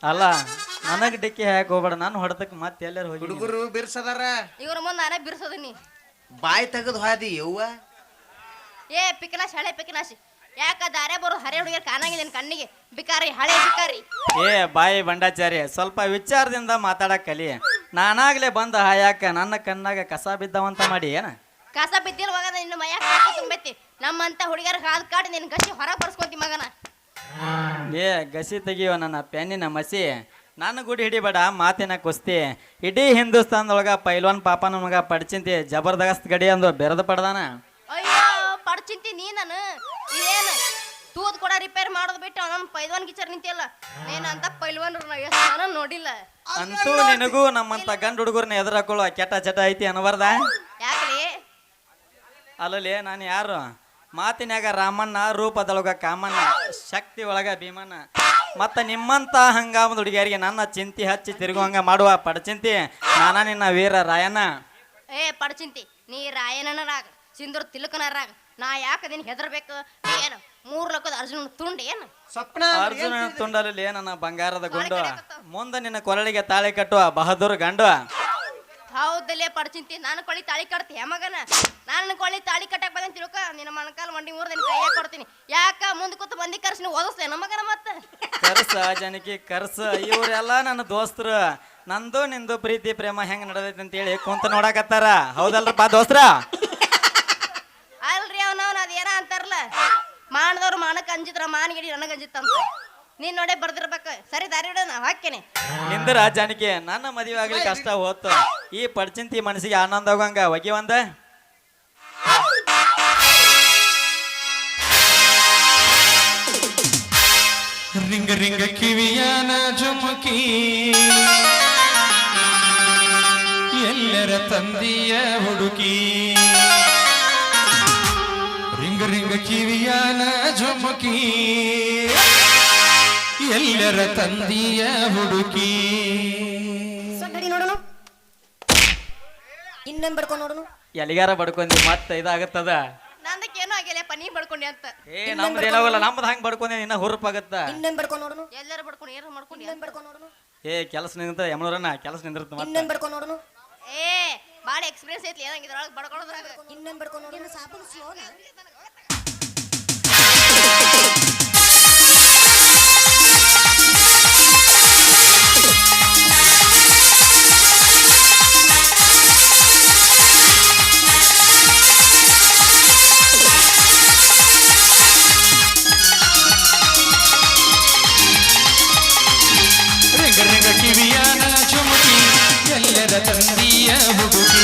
ಅಲ್ಲ ನನಗೆ ಡಿಕ್ಕಿ ಹಾಕಿ ಹೋಗ್ಬೇಡ, ನಾನು ಹೊಡೆದಕ್ಕೆ ಮತ್ತೆ ಎಲ್ಲರೂ ಹೋಗಿ ಹುಡುಗರು ಬಿರ್ಸದಾರ ಇವ್ರ ಮುಂದೆ ನಾನೇ ಬಿರ್ಸೋದಿನಿ. ಬಾಯಿ ತೆಗೆದು ಹಾದಿ ಯವ್ವ. ಏ ಪಿಕನಾಶ್, ಹಳೆ ಪಿಕನಾಶ್, ಯಾಕ ದಾರೆ ಬರೋ ಹರೆ ಹುಡುಗಿಯರ್ ಕಾಣಂಗಿಲ್ಲ ನಿನ್ ಕಣ್ಣಿಗೆ? ಬಿಕಾರಿ, ಹಳೆ ಬಿಕಾರಿ. ಏ ಬಾಯಿ ಬಂಡಾಚಾರಿ, ಸ್ವಲ್ಪ ವಿಚಾರದಿಂದ ಮಾತಾಡಕ್ ಕಲಿ. ನಾನಾಗ್ಲೇ ಬಂದ ಹಾಯಾಕ ನನ್ನ ಕಣ್ಣಾಗ ಕಸ ಬಿದ್ದವಂತ ಮಾಡಿ ಏನ? ಕಸ ಬಿದ್ದಿಲ್ ಮಗನ, ನಿನ್ನ ಮೈಯಾಗ ತುಂಬೈತಿ. ನಮ್ಮಂತ ಹುಡುಗಿಯರ್ ಹಾದ್ ಕಾಡಿ ನಿನ್ ಗಸಿ ಹೊರ ಬರ್ಸ್ಕೊಂತಿ ಮಗನ. ಏ ಗಸಿ ತೆಗಿಯೋ ನನ್ನ ಪೆನ್ನಿನ ಮಸಿ, ನನ್ನ ಗುಡಿ ಹಿಡಿಬೇಡ ಮಾತಿನ ಕುಸ್ತಿ. ಇಡೀ ಹಿಂದೂಸ್ತಾನದೊಳಗ ಪೈಲ್ವಾನ್ ಪಾಪನ ಮಗ ಪಡ್ಚಿಂತಿ ಜಬರ್ದಸ್ತ್ ಗಡಿ ಅಂದು ಬೆರೆದು ಪಡ್ದಾನ. ಅಯ್ಯೋ ಪಡ್ಚಿಂತಿ ನೀ ನಾನು ಇದೇನು ತೂದ್ ಕೂಡ ರಿಪೇರ್ ಮಾಡೋದು ಬಿಟ್ಟು ಅವನ ಪೈಲ್ವಾನ್ ಗಿಚರ್ ನಿಂತಿಯಲ್ಲ. ನೀನ್ ಅಂತ ಪೈಲ್ವಾನ್ ಎಷ್ಟು ನೋಡಿಲ್ಲ. ಅಂತೂ ನಿನಗೂ ನಮ್ಮಂತ ಗಂಡು ಹುಡುಗರ್ನ ಎದುರಾಕೊಳ್ಳೋ ಕೆಟ್ಟ ಚಟ ಐತಿ ಅನ್ಬಾರ್ದ? ಯಾಕ್ರಿ? ಅಲ್ಲಲ್ಲಿ ನಾನು ಯಾರು? ಮಾತಿನ್ಯಾಗ ರಾಮಣ್ಣ, ರೂಪದೊಳಗ ಕಾಮಣ್ಣ, ಶಕ್ತಿ ಒಳಗ ಭೀಮಣ್ಣ. ಮತ್ತ ನಿಮ್ಮಂತ ಹಂಗಾಮದ ಹುಡುಗಿಯರಿಗೆ ನನ್ನ ಚಿಂತಿ ಹಚ್ಚಿ ತಿರುಗುವಂಗ ಮಾಡುವ ಪಡಚಿಂತಿ ನಾನ ನಿನ್ನ ವೀರ ರಾಯಣ್ಣ. ಏ ಪಡ್ಚಿಂತಿ, ನೀ ರಾಯಣ್ಣನರಾಗ ಸಿಂಧೂರ್ ತಿಲಕನರಾಗ ನಾ ಯಾಕ ದಿನ ಹೆದರ್ಬೇಕು? ಏನು 3 ಲೋಕದ ಅರ್ಜುನ ತುಂಡಿ ಏನು? ಸ್ವಪ್ನ ಅರ್ಜುನ ತುಂಡಲ್ಲಿ ನನ್ನ ಬಂಗಾರದ ಗುಂಡು, ಮುಂದೆ ನಿನ್ನ ಕೊರಳಿಗೆ ತಾಳಿ ಕಟ್ಟುವ ಬಹದ್ದೂರ್ ಗಂಡು. ಹೌದಲ್ಲೇ ಪಡ್ಚಿಂತಿ, ನಾನು ಕೊಳ್ಳಿ ತಾಳಿ ಕಟ್ತಿ ಮಗನ. ನಾನು ಕೊಳ್ಳಿ ತಾಳಿ ಕಟ್ಟಕ್ ಬಂದ ತಿಳ್ಕ ನಿನ್ನ ಮಣಕಾಲ್ ಮಂಡಿ ಮೂರ್ ದಿನ ಕೈಯಾಗ ಕೊಡ್ತೀನಿ. ಯಾಕ ಮುಂದೆ ಕೂತು ಬಂದಿ ಕರ್ಸಿ ನೀವು ಓದಿಸ್ಲೆ ನಮ್ಮ ಮಗನ? ಮತ್ತೆ ಕರ್ಸ ಜನಕಿ ಕರ್ಸ, ಇವರೆಲ್ಲ ನನ್ನ ದೋಸ್ತರು. ನಂದು ನಿಂದು ಪ್ರೀತಿ ಪ್ರೇಮ ಹೆಂಗ್ ನಡೆದೈತಿ ಅಂತ ಹೇಳಿ ಕುಂತ ನೋಡಕತ್ತಾರ. ಹೌದಲ್ರಪ್ಪ ದೋಸ್ತ್ರ? ಅಲ್ರಿ ಅವನವನ್ ಅದೇನ ಅಂತಾರಲ್ಲ, ಮಾಡದವ್ರು ಮಾನಕ್ ಅಂಜಿದ್ರ ಮಾನಿಗಿಡಿ ನನಗ್ ಅಂಜಿತ್ತಂತ. ನೀನ್ ನೋಡೇ ಬರ್ದಿರ್ಬೇಕು. ಸರಿ ದಾರಿ ಬಿಡ, ನಾ ಹಾಕ್ತೇನೆ. ನಿಂದ್ರ ಜಾನಕಿ, ನನ್ನ ಮದುವೆ ಆಗ್ಲಿ ಕಷ್ಟ ಹೋತು. ಈ ಪಡ್ಚಿಂತಿ ಮನಸ್ಸಿಗೆ ಆನಂದ ಹೋಗಂಗ ಒಗಿ ಒಂದ. ರಿಂಗ ರಿಂಗ ಕಿವಿಯಾನ ಜುಮುಕಿ ಎಲ್ಲರ ತಂದಿಯ ಹುಡುಕಿ. ರಿಂಗ ರಿಂಗ ಕಿವಿಯಾನ ಜುಮುಕಿ ಎಲ್ಲರ ತಂದಿಯ ಹುಡುಕಿ. ನೋಡೋಣ ಇನ್ನೊಂದ್ ಬಡ್ಕೊಂಡು ನೋಡೋಣ. ಎಲ್ಲಿಗಾರ ಬಡ್ಕೊಂಡಿ ಮತ್ತೆ ಇದಾಗತ್ತದ. ನಂದಕ್ಕೇನು ಆಗಿಲ್ಲಪ್ಪ, ನೀ ಬಡ್ಕೊಂಡಿ ಅಂತ. ಏ ನಮ್ದು ಏನಾಗಲ್ಲ, ನಮ್ದು ಹಂಗ್ ಬಡ್ಕೊಂಡಿ ಇನ್ನ ಹುರುಪಾಗತ್ತ. ಇನ್ನೊಂದ್ ಬಡ್ಕೊಂಡು ನೋಡೋಣ. ಎಲ್ಲರೂ ಬಡ್ಕೊಂಡು ಏನು ಮಾಡ್ಕೊಂಡು ಇನ್ನೊಂದ್ ಬಡ್ಕೊಂಡು ನೋಡೋಣ. ಏ ಕೆಲಸ ನಿಂತ ಯಮನೂರನ್ನ ಕೆಲಸ ನಿಂದಿರ್ತ ಮತ್ತೆ. ಇನ್ನೊಂದ್ ಬಡ್ಕೊಂಡು ನೋಡೋಣ. ಏ ಬಾಳ ಎಕ್ಸ್ಪೀರಿಯನ್ಸ್ ಐತಿ ಏನಾಗಿದ್ರೊಳಗೆ ಬಡ್ಕೊಳ್ಳೋದ್ರಾಗ. ಇನ್ನೊಂದ್ ಬಡ್ಕೊಂಡು ನೋಡೋಣ. ಸಾಬೂನು ಸ್ಲೋನಾ? ರಿಂಗ ರಿಂಗ ಕಿವಿಯಾನ ಜುಮುಕಿ ಎಲ್ಲರ ತಂದಿಯ ಹುಡುಗಿ.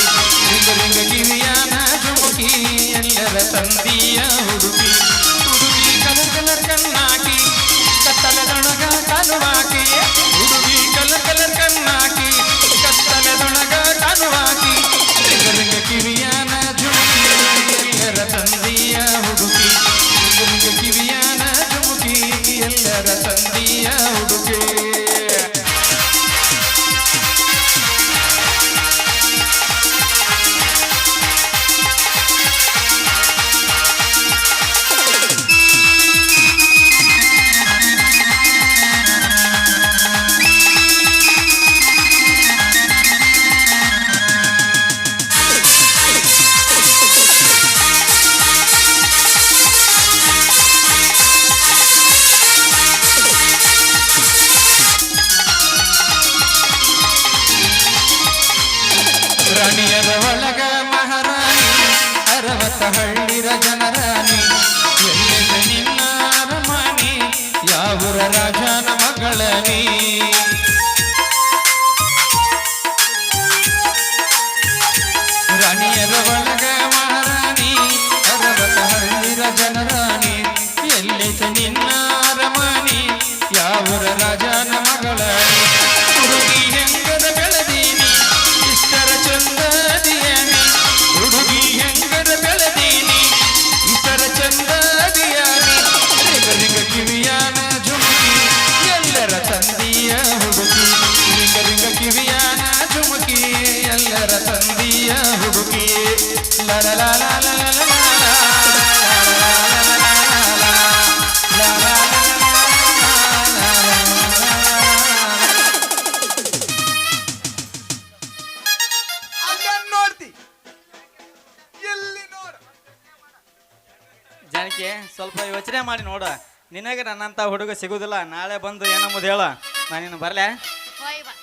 ರಿಂಗ ರಿಂಗ ಕಿವಿಯಾನ ಜುಮುಕಿ ಎಲ್ಲರ ತಂದಿಯ ಸ್ವಲ್ಪ ಯೋಚನೆ ಮಾಡಿ ನೋಡ. ನಿನಗೆ ನನ್ನಂತ ಹುಡುಗ ಸಿಗುದಿಲ್ಲ. ನಾಳೆ ಬಂದು ಏನಂಬುದು ಹೇಳ, ನಾನಿನ್ನು ಬರ್ಲೆ. ಹೋಯ್ ಬಾ.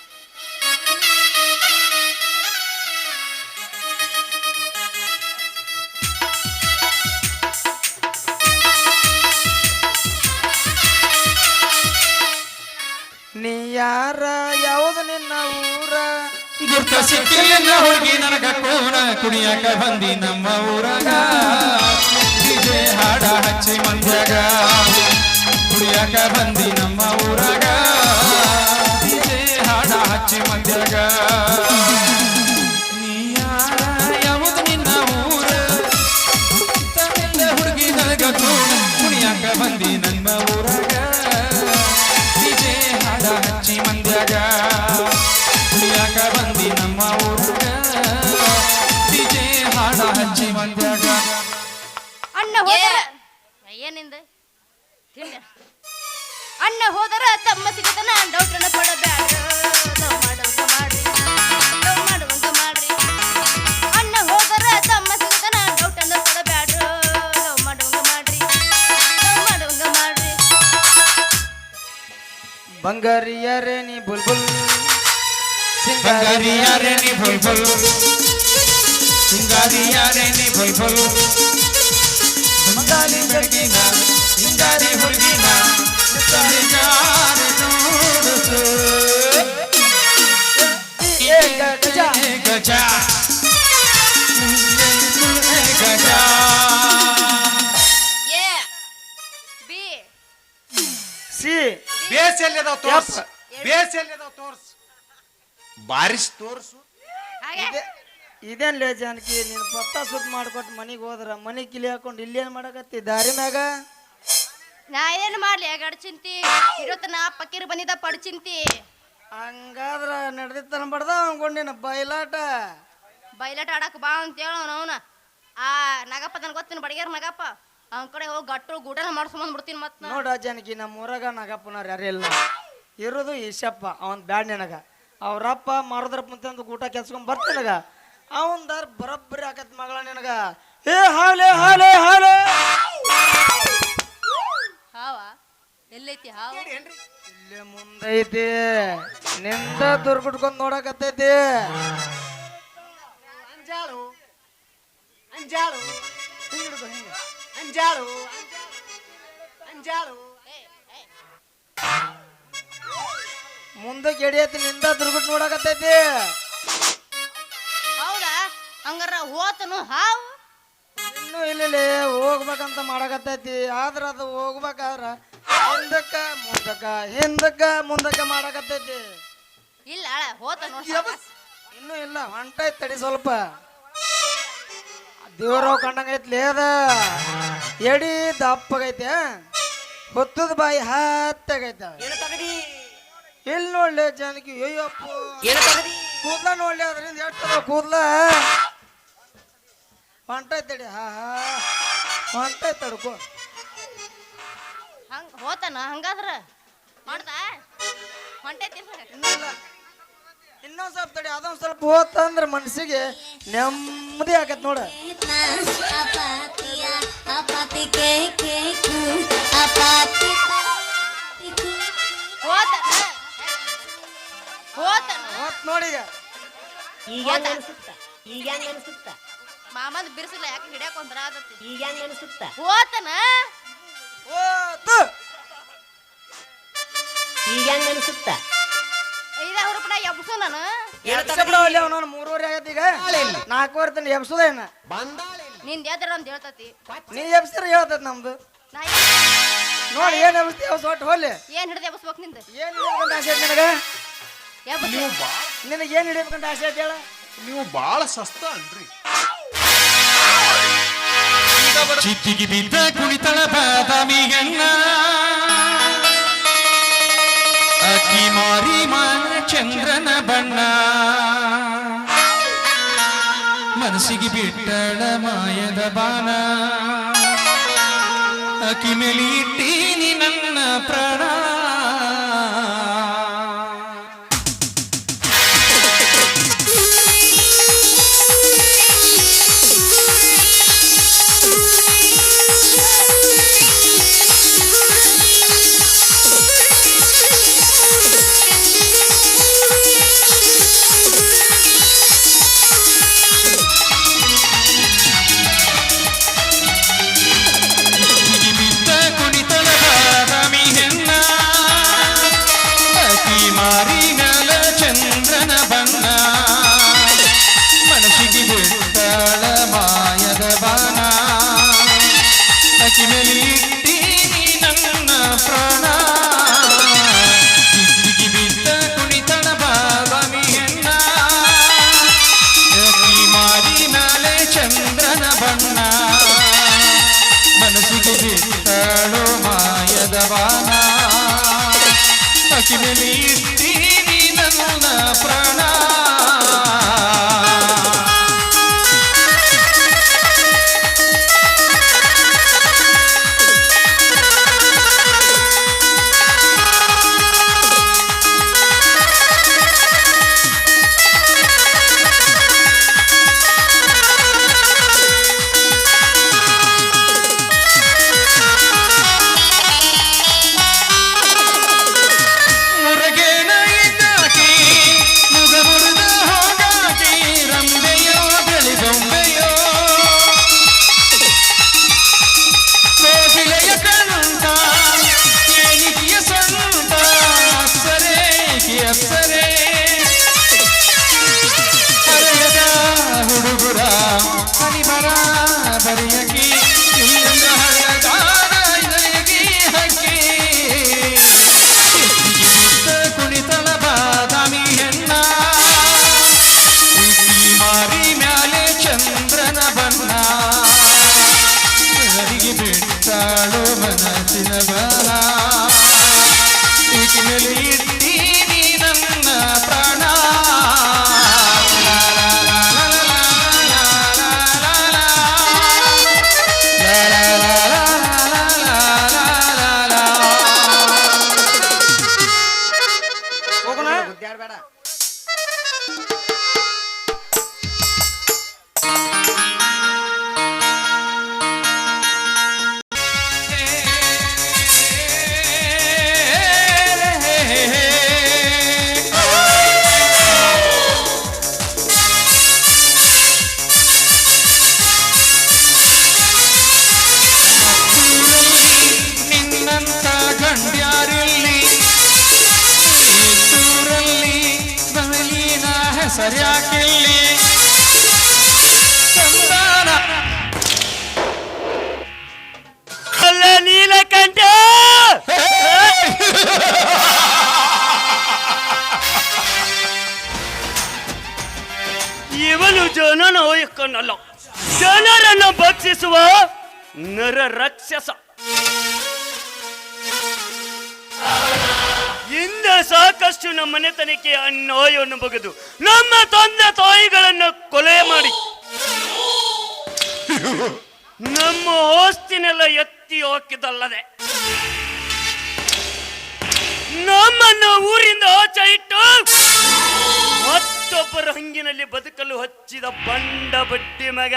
ನೀ ಯಾರ ಯಾವುದು ನಿನ್ನ ಊರ ಗುರ್ತ ಸಿಕ್ಕಿಲ್ಲ ಹುಡುಗಿ ನನಗ ಕೋಣ ಕುಣಿಯಾಕ ಬಂದಿ ನಮ್ಮ ಊರಾಗ ಡಿಜೆ ಹಾಡ ಹಚ್ಚಿ ಮಂದ್ಯಾಗ ಕುಣಿಯಾಕ ಬಂದಿ ನಮ್ಮ ಊರಾಗ ಡಿಜೆ ಹಾಡ ಹಚ್ಚಿ ಮಂದ್ಯಾಗ ನೀ ಯಾರ ಯಾವುದು ನಿನ್ನ ಊರ ಹುಡುಗಿ ನನಗ ಕೋಣ ಕುಣಿಯಾಕ ಬಂದಿ ನಮ್ಮ ಊರಾಗ ಡಿಜೆ ಹಾಡ ಹಚ್ಚಿ ಮಂದ್ಯಾಗ ಕುಣಿಯಾಕ ಬಂದಿ ನಮ್ಮ ಊರಾಗ ಡಿಜೆ ಹಾಡ ಹಚ್ಚಿ ಮಂದ್ಯಾಗ. ಅಣ್ಣ ಹೋದರ ಏನಿಂದ ತಿನ್ನ ಅಣ್ಣ ಹೋದರ ತಮ್ಮ ಸಿಗತನ ಡೌಟನ್ನ ಪಡಬ್ಯಾಡ ಲವ್ ಮಾಡುವಂಗ ಮಾಡ್ರಿ ಲವ್ ಮಾಡುವಂಗ ಮಾಡ್ರಿ ಅಣ್ಣ ಹೋದರ ತಮ್ಮ ಸಿಗತನ ಡೌಟನ್ನ ಪಡಬ್ಯಾಡ ಲವ್ ಮಾಡುವಂಗ ಮಾಡ್ರಿ ಲವ್ ಮಾಡುವಂಗ ಮಾಡ್ರಿ ಬಂಗಾರಿಯರೇ ನೀ ಬುಲ್ಬುಲ್ ಬಂಗಾರಿಯಾರೆ ನೀ ಬುಲ್ಬುಲ್ ಸಿಂಗಾರಿಯಾರೆ ನೀ ಬುಲ್ಬುಲ್ ಮಂಗಾಲಿ ಬೆಳಗಿನ ಸಿಂಗಾರಿ ಹುಡುಗಿನ ಗಜ ಗಜ ಗಜ ಏ ಬಿ ಸಿ ಬೇಸ್ ಎಲ್ಲಿದಾವ್ ತೋರ್ಸ್ ಬೇಸ್ ಎಲ್ಲಿದಾವ್ ತೋರ್ಸ್ ಬಾರಿಸ್ ತೋರ್ಸು ಹಾಗೆ ಇದೇನ್ ಲೇ ಜಾನಕಿ ನೀನು ಪತ್ತ ಸುತ್ತ ಮಾಡ್ಕೊಟ್ಟು ಮನೆಗೆ ಹೋದ್ರ ಮನೆ ಕಿಲಿ ಹಾಕೊಂಡು ಇಲ್ಲೇನ್ ಮಾಡಕತ್ತಿ ದಾರಿ ಮ್ಯಾಗ ನಾ ಏನು ಮಾಡ್ಲಿ ಗಡ್ಚಿಂತಿ ಇರುತ್ತ ನಾ ಪಕ್ಕೀರ್ ಬಂದಿದ್ದ ಪಡ್ಚಿಂತಿ ಹಂಗಾದ್ರ ನಡೆದಿತ್ತನ ಬಡ್ದ ಅನ್ಕೊಂಡಿನ ಬಯಲಾಟ ಬೈಲಾಟ ಆಡಕ್ ಬಾ ಅಂತ ಹೇಳ ಅವನ ಆ ನಗಪ್ಪ ನನ್ ಗೊತ್ತಿನ ಬಡಿಗ್ಯಾರ ನಗಪ್ಪ ಅವನ ಕಡೆ ಹೋಗಿ ಗಟ್ಟು ಗೂಟನ ಮಾಡ್ಸ್ಕೊಂಡ್ ಬಿಡ್ತೀನಿ ಮತ್ ನಾ. ನೋಡ ಜಾನಕಿ ನಮ್ಮ ಊರಾಗ ನಗಪ್ಪನವ್ರು ಯಾರು ಇಲ್ಲ ಇರೋದು ಈಶಪ್ಪ ಅವನ್ ಬ್ಯಾಡ್ ನನಗ ಅವ್ರಪ್ಪ ಮಾರದ್ರಪ್ಪ ಅಂತಂದು ಊಟ ಕೆಲ್ಸ್ಕೊಂಡ್ ಬರ್ತೀನಗ ಅವಂದಾರ ಬರೋಬ್ಬರಿ ಆಕತ್ ಮಗಳ ನಿನಗ ಏ ಹಾಲೆ ಹಾಲೆ ಹಾಲೆ ಹಾವ ಎಲ್ಲೈತಿ ಹಾವ ಇಲ್ಲೇ ಮುಂದೈತಿ ನಿಂದ ದುರ್ಗುಟ್ಕೊಂಡ್ ನೋಡಕತ್ತೈತಿ ಅಂಜಾಳು ಅಂಜಾಳು ಹಿಂಗಿಡ್ದು ಹಿಂಗ ಅಂಜಾಳು ಅಂಜಾಳು ಮುಂದಕ್ಕೆ ಎಡಿಯತಿ ನಿಂದ ದುರ್ಗುಟ್ ನೋಡಕತ್ತೈತಿ ಹೌದಾ ಹಂಗಾರ ಹೋತನು ಹಾವು ಇನ್ನು ಇಲ್ಲಿ ಹೋಗ್ಬೇಕಂತ ಮಾಡಕತ್ತೈತಿ ಆದ್ರ ಅದು ಹೋಗ್ಬೇಕಾದ್ರ ಹಿಂದಕ್ಕ ಮುಂದಕ್ಕ ಹಿಂದಕ್ಕ ಮುಂದಕ್ಕ ಮಾಡಕತ್ತೈತಿ ಇಲ್ಲ ಹೋತನು ಇನ್ನೂ ಇಲ್ಲ ಹೊಂಟೈತಿ ತಡಿ ಸ್ವಲ್ಪ ದೇವ್ರವ್ ಕಂಡಂಗೈತ್ಲಿ ಅದ ಎಡಿ ದಪ್ಪಗೈತೆ ಹೊತ್ತದ ಬಾಯಿ ಹತ್ತಾಗೈತ ಎಲ್ಲಿ ನೋಡ್ಲಿ ಜಾನಕಿ ಅಯ್ಯಪ್ಪ ಕೂದ್ಲ ನೋಡ್ಲಿ ಅದರಿಂದ ಎಷ್ಟು ಕೂದ್ಲ ಹೊಂಟೈತಡಿ ಹಾ ಹೊಂಟೈತ್ ತಡ್ಕೋ ಹಂಗ ಹೋತನ ಹಂಗಾದ್ರ ಮಾಡ್ದ ಹೊಂಟೈತಿ ಇನ್ನಿಲ್ಲ ಇನ್ನೊಂದ್ ಸ್ವಲ್ಪ ತಡಿ ಅದೊಂದ್ ಸ್ವಲ್ಪ ಹೋತಂದ್ರ ಮನ್ಸಿಗೆ ನೆಮ್ಮದಿ ಆಗತ್ ನೋಡ ಹೋತನ ಹೋತನ ಹೋತ್ ನೋಡೀಗ ಈಗ ಹೆಂಗ್ ಅನ್ಸುತ್ತ ಈಗ ಹೆಂಗ್ ಅನ್ಸುತ್ತ ಮಾಮಂದ್ ಬಿರ್ಸಿಲ್ಲ ಯಾಕೆ ಹಿಡಿಯಾಕ ಒಂಥರ ಆಗತ್ತಿ ಈಗ ಹೆಂಗ್ ಅನ್ಸುತ್ತ ಹೋತನ ಹೋತು ಈಗ ಹೆಂಗ್ ಅನ್ಸುತ್ತ ಐದ ಹುರುಪಡ ಎಬ್ಸು ನಾನು ಅವನವನು 3:30 ಆಗೈತಿ ಈಗ 4:00 ತನ ಎಬ್ಸುದೇನ ನಿಂದ ಎದ್ರ ಅಂತ ಹೇಳ್ತತಿ ನೀ ಎಬ್ಸಿರ ಹೇಳ್ತೈತಿ ನಮ್ದು ನಾ ನೋಡಿ ಏನ್ ಎಬ್ಸ್ತಿ ಎಬ್ಸ್ ಒಟ್ಟು ಹೋಗ್ಲಿ ಏನ್ ಹಿಡ್ದು ಎಬ್ಸ್ಬೇಕು ನಿಂದ ಏನ್ ಹಿಡಿಬೇಕಂತ ಆಸೆ ಐತಿ ನಿನಗ ಎಬ್ಸು ನಿನಗೆ ಏನ್ ಹಿಡಿಬೇಕಂತ ಆಸೆ ಐತಿ ಹೇಳ ನೀವು ಬಾಳ ಸಸ್ತ ಅನ್ರಿ ಚಿತ್ತಿಗೆ ಬಿದ್ದ ಕುಣಿತಳ ಬಾದಾಮಿಗಣ್ಣ ಅಕ್ಕಿ ಮಾರಿ ಮಾನ ಚಂದ್ರನ ಬಣ್ಣ ಮನಸ್ಸಿಗೆ ಬಿಟ್ಟಳ ಮಾಯದ ಬಾನ ಅಕ್ಕಿ ಮೇಲೆ ಇಟ್ಟೀನಿ ನನ್ನ ಪ್ರಾಣ ಆಕಿನಲ್ಲಿ ಇರ್ತೀನಿ ನನ್ನ ಪ್ರಾಣ ಸರಿಯಾಕಿಲ್ಲಿ ಸಂಧಾನ ಅಲ್ಲ ನೀಲಕಂಠ ಇವನು ಜನನಾಯಕನಲ್ಲ, ಜನರನ್ನು ಭಕ್ಷಿಸುವ ನರ ರಾಕ್ಷಸ. ಹಿಂದೆ ಸಾಕಷ್ಟು ನಮ್ಮ ಮನೆತನಕ್ಕೆ ಅನ್ಯಾಯವನ್ನು ಬಗೆದು ನಮ್ಮ ತಂದೆ ತಾಯಿಗಳನ್ನು ಕೊಲೆ ಮಾಡಿ ನಮ್ಮ ಆಸ್ತಿನೆಲ್ಲ ಎತ್ತಿ ಹಾಕಿದಲ್ಲದೆ ನಮ್ಮನ್ನು ಊರಿಂದ ಆಚೆ ಇಟ್ಟು ಮತ್ತೊಬ್ಬರ ಹಂಗಿನಲ್ಲಿ ಬದುಕಲು ಹಚ್ಚಿದ ಬಂಡ ಬಡ್ಡಿ ಮಗ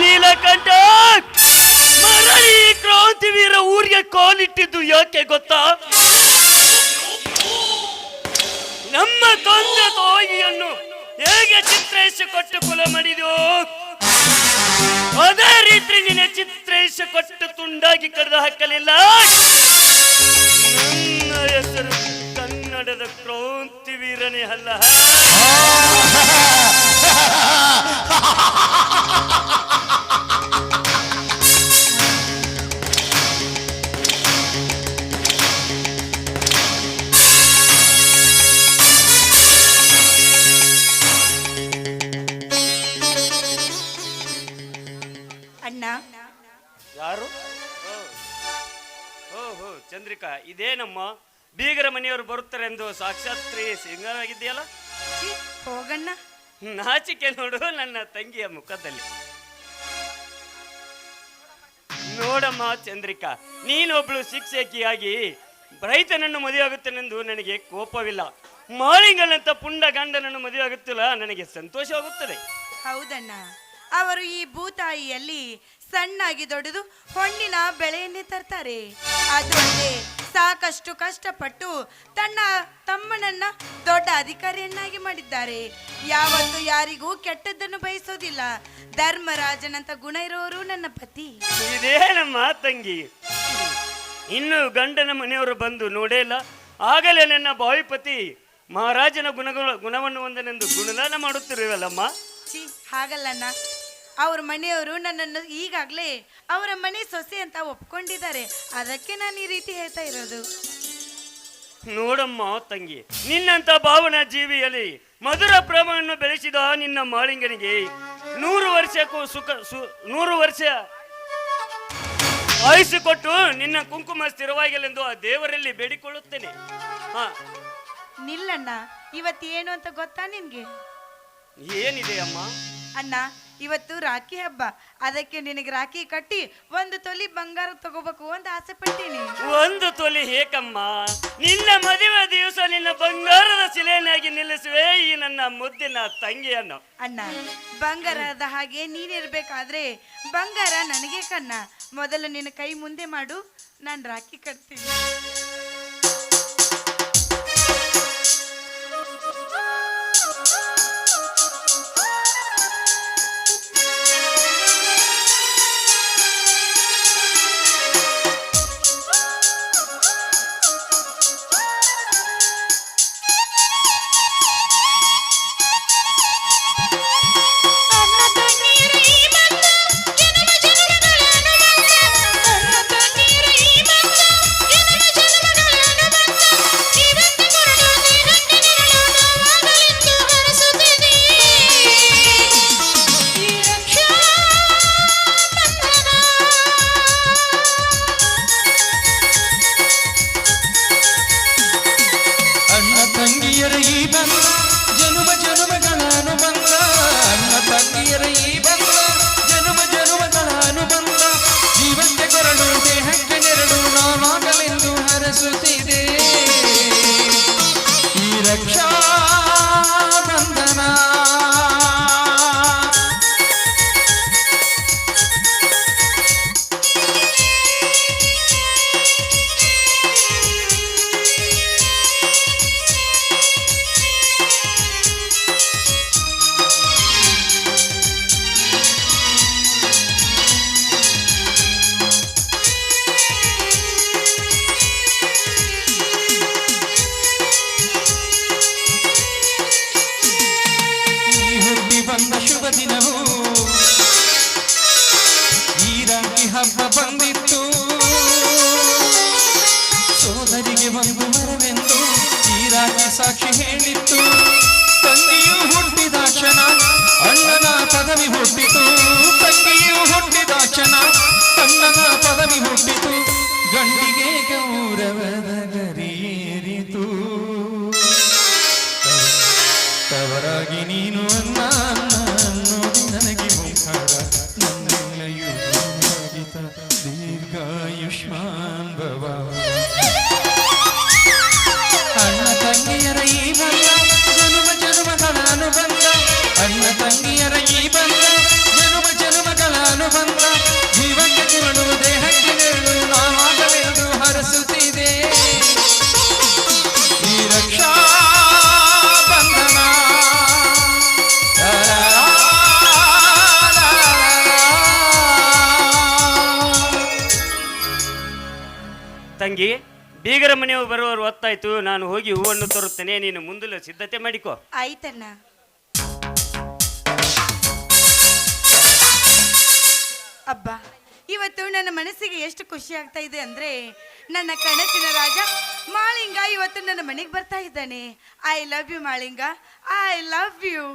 ನೀಲಕಂಠ. ಮರಳಿ ಕ್ರಾಂತಿವೀರ ಊರಿಗೆ ಕಾಲಿಟ್ಟಿದ್ದು ಯಾಕೆ ಗೊತ್ತಾ? ನಮ್ಮ ತಂದೆ ತಾಯಿಯನ್ನು ಹೇಗೆ ಚಿತ್ರಹಿಸಿಕೊಟ್ಟು ಕೊಲೆ ಮಾಡಿದೋ ಅದೇ ರೀತಿ ನಿನ್ನ ಚಿತ್ರಹಿಸಿಕೊಟ್ಟು ತುಂಡಾಗಿ ಕಡ್ದು ಹಾಕಲಿಲ್ಲ. ನನ್ನ ಹೆಸರು ಕನ್ನಡದ ಕ್ರಾಂತಿವೀರನೇ ಅಲ್ಲ. ಅಣ್ಣ ಯಾರು? ಓಹೋ ಚಂದ್ರಿಕಾ, ಇದೇನಮ್ಮ ಬೀಗರ ಮನೆಯವರು ಬರುತ್ತಾರೆ ಎಂದು ಸಾಕ್ಷಾತ್ ಸಿಂಗಾರಾಗಿದೆಯಲ್ಲ. ಹೋಗಣ್ಣ. ನಾಚಿಕೆ ನೋಡು ನನ್ನ ತಂಗಿಯ ಮುಖದಲ್ಲಿ. ನೋಡಮ್ಮ ಚಂದ್ರಿಕಾ, ನೀನೊಬ್ಳು ಶಿಕ್ಷಕಿಯಾಗಿ ರೈತನನ್ನು ಮದುವೆಯಾಗುತ್ತೇನೆಂದು ನನಗೆ ಕೋಪವಿಲ್ಲ. ಮಾಳಿಂಗನಂತ ಪುಂಡ ಗಂಡನನ್ನು ಮದುವೆಯಾಗುತ್ತಿಲ್ಲ ನನಗೆ ಸಂತೋಷವಾಗುತ್ತದೆ. ಹೌದಣ್ಣ, ಅವರು ಈ ಭೂತಾಯಿಯಲ್ಲಿ ಸಣ್ಣಾಗಿ ದೊಡ್ಡದು ಹೊಣ್ಣಿನ ಬೆಳೆಯನ್ನೇ ತರ್ತಾರೆ. ಅದು ಅಲ್ಲದೆ ಸಾಕಷ್ಟು ಕಷ್ಟಪಟ್ಟು ತನ್ನ ತಮ್ಮನನ್ನ ದೊಡ್ಡ ಅಧಿಕಾರಿಯನ್ನಾಗಿ ಮಾಡಿದ್ದಾರೆ. ಯಾವತ್ತು ಯಾರಿಗೂ ಕೆಟ್ಟದ್ದನ್ನು ಬಯಸೋದಿಲ್ಲ. ಧರ್ಮರಾಜನಂತ ಗುಣ ಇರೋರು ನನ್ನ ಪತಿ. ಇದೇನಮ್ಮ ತಂಗಿ, ಇನ್ನು ಗಂಡನ ಮನೆಯವರು ಬಂದು ನೋಡೇ ಇಲ್ಲ. ಆಗಲೇ ನನ್ನ ಬಾವಿಪತಿ ಮಹಾರಾಜನ ಗುಣವನ್ನು ಒಂದನೆಂದು ಗುಣಗಾನ ಮಾಡುತ್ತಿರುವಲ್ಲಮ್ಮ. ಹಾಗಲ್ಲಣ್ಣ, ಅವ್ರ ಮನೆಯವರು ನನ್ನನ್ನು ಈಗಾಗಲೇ ಅವರ ಮನೆ ಸೊಸೆ ಅಂತ ಒಪ್ಕೊಂಡಿದ್ದಾರೆ. ಅದಕ್ಕೆ ನಾನು ಈ ರೀತಿ ಹೇಳ್ತಾ ಇರೋದು. ನೋಡಮ್ಮ ತಂಗಿ, ನಿನ್ನಂತ ಭಾವನಾ ಜೀವಿಯಲ್ಲಿ ಮಧುರ ಪ್ರೇಮವನ್ನು ಬೆಳೆಸಿದ ನಿನ್ನ ಮಾಳಿಂಗನಿಗೆ 100 ವರ್ಷಕ್ಕೂ 100 ವರ್ಷ ಆಯುಷ್ಯ ಕೊಟ್ಟು ನಿನ್ನ ಕುಂಕುಮ ಸ್ಥಿರವಾಗಿಲೆಂದು ಆ ದೇವರಲ್ಲಿ ಬೇಡಿಕೊಳ್ಳುತ್ತೇನೆ. ಹಾ, ನಿಲ್ಲಣ್ಣ, ಇವತ್ತೇನು ಅಂತ ಗೊತ್ತಾ ನಿನ್ಗೆ? ಏನಿದೆ ಅಮ್ಮ? ಅಣ್ಣ, ಇವತ್ತು ರಾಖಿ ಹಬ್ಬ. ಅದಕ್ಕೆ ನಿನಗೆ ರಾಖಿ ಕಟ್ಟಿ 1 ತೊಲಿ ಬಂಗಾರ ತಗೋಬೇಕು ಅಂತ ಆಸೆ ಪಟ್ಟೀನಿ. 1 ತೊಲಿ ಹೇಕಮ್ಮ? ನಿನ್ನ ಮದುವೆ ದಿವಸ ನಿನ್ನ ಬಂಗಾರದ ಶಿಲೆಯನ್ನಾಗಿ ನಿಲ್ಲಿಸುವೆ ಈ ನನ್ನ ಮುದ್ದಿನ ತಂಗಿಯನ್ನು. ಅಣ್ಣ, ಬಂಗಾರದ ಹಾಗೆ ನೀನಿರ್ಬೇಕಾದ್ರೆ ಬಂಗಾರ ನನಗೆ ಕಣ್ಣ. ಮೊದಲು ನಿನ್ನ ಕೈ ಮುಂದೆ ಮಾಡು, ನಾನು ರಾಖಿ ಕಟ್ತೀನಿ. ಹಬ್ಬ ಬಂದಿತ್ತು, ಸೋದರಿಗೆ ಒಂದು ವರವೆಂದು ಈ ರಾಜ್ಯ ಸಾಕ್ಷಿ ಹೇಳಿತ್ತು. ತಂಗಿಯು ಹುಟ್ಟಿದ ಕ್ಷಣ ಅಣ್ಣನ ಪದವಿ ಹುಟ್ಟಿತು, ತಂಗಿಯು ಹುಟ್ಟಿದ ಕ್ಷಣ ಅಣ್ಣನ ಪದವಿ ಹುಟ್ಟಿತು, ಗಂಡಿಗೆ ಗೌರವದ ಗರಿಯೇರಿತು. ತವರಾಗಿ ನೀನು ಅನ್ನ ಅನ್ನೋದು ನನಗೆ ಮುಖರ, ನನ್ನೆಲ್ಲಯೂ ದೀರ್ಘಾಯುಷ್ಮಾನ್ ಭವ. ಅಣ್ಣ ತಂಗಿಯರ ಈ ಬಂದ ಜನುಮ ಜನುಮಗಳ ಅನುಬಂಧ, ಅಣ್ಣ ತಂಗಿಯರ ಈ ಬಂದ ಜನುಮ ಜನುಮಗಳ ಅನುಬಂಧ, ಜೀವಕ್ಕೆ ಕುರುಳು ದೇಹಕ್ಕೆ ನೆರಳು ನಾವಾಗಲೆಂದು ಹರಸುತ್ತಿದೆ ಈ ರಕ್ಷಾ ಬಂಧನ. ತಂಗಿ, ಬೀಗರ ಮನೆಯವರು ಬರುವವರು ಹೊತ್ತಾಯ್ತು, ನಾನು ಹೋಗಿ ಹೂವನ್ನು ತರುತ್ತೇನೆ, ನೀನು ಮುಂದಲು ಸಿದ್ಧತೆ ಮಾಡಿಕೋ. ಆಯ್ತಣ್ಣ. ಅಬ್ಬ, ಇವತ್ತು ನನ್ನ ಮನಸ್ಸಿಗೆ ಎಷ್ಟು ಖುಷಿ ಆಗ್ತಾ ಇದೆ ಅಂದ್ರೆ, ನನ್ನ ಕನಸಿನ ರಾಜ ಮಾಳಿಂಗ ಇವತ್ತು ನನ್ನ ಮನೆಗೆ ಬರ್ತಾ ಇದ್ದಾನೆ. I love you Malinga, I love you.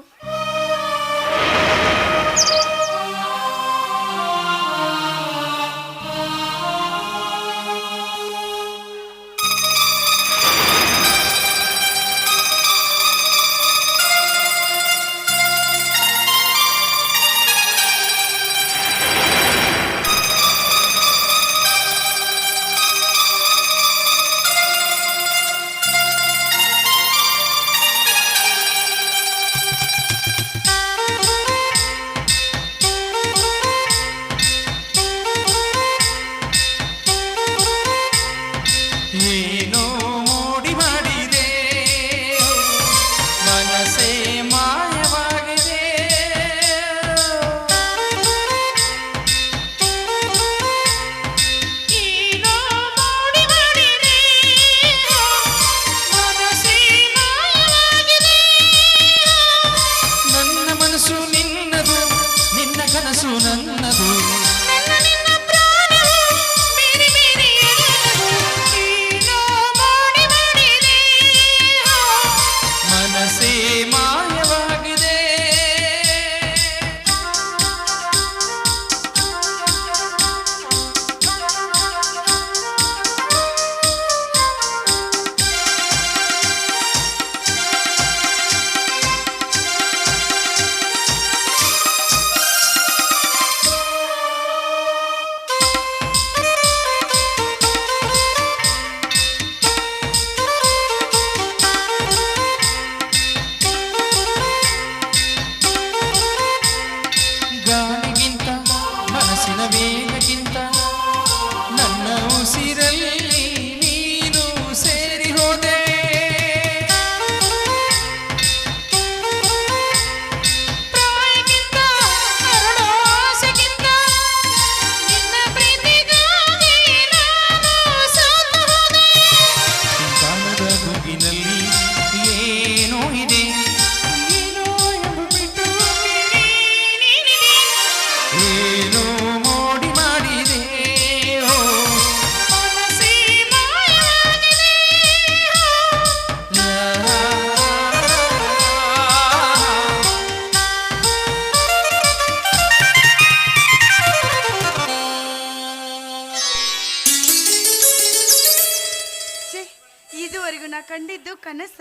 ಕಾಣೋ ಕನಸ.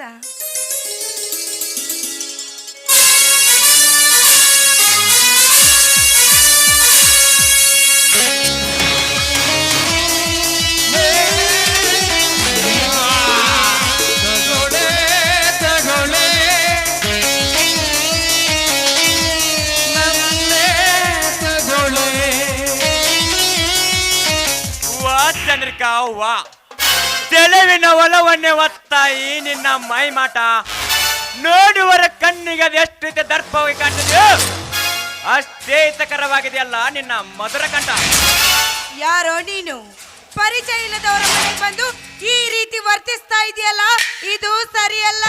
ವಾ ಚಂದ್ರಿಕಾ ವಾ, ತೆಲುವಿನ ಒಲವನ್ನೇ ಒತ್ತ ಈ ನಿನ್ನ ಮೈ ಮಾಟ ನೋಡುವರ ಕಣ್ಣಿಗೆ ಅದೆಷ್ಟು ರೀತಿ ದರ್ಪವಾಗಿ ಕಾಣ್ತಿದೆಯೋ ಅಷ್ಟೇ ಹಿತಕರವಾಗಿದೆಯಲ್ಲ ನಿನ್ನ ಮಧುರ ಕಂಠ. ಯಾರೋ ನೀನು ಪರಿಚಯ ಇಲ್ಲದವರ ಮನೆಗೆ ಬಂದು ಈ ರೀತಿ ವರ್ತಿಸ್ತಾ ಇದೆಯಲ್ಲ, ಇದು ಸರಿಯಲ್ಲ.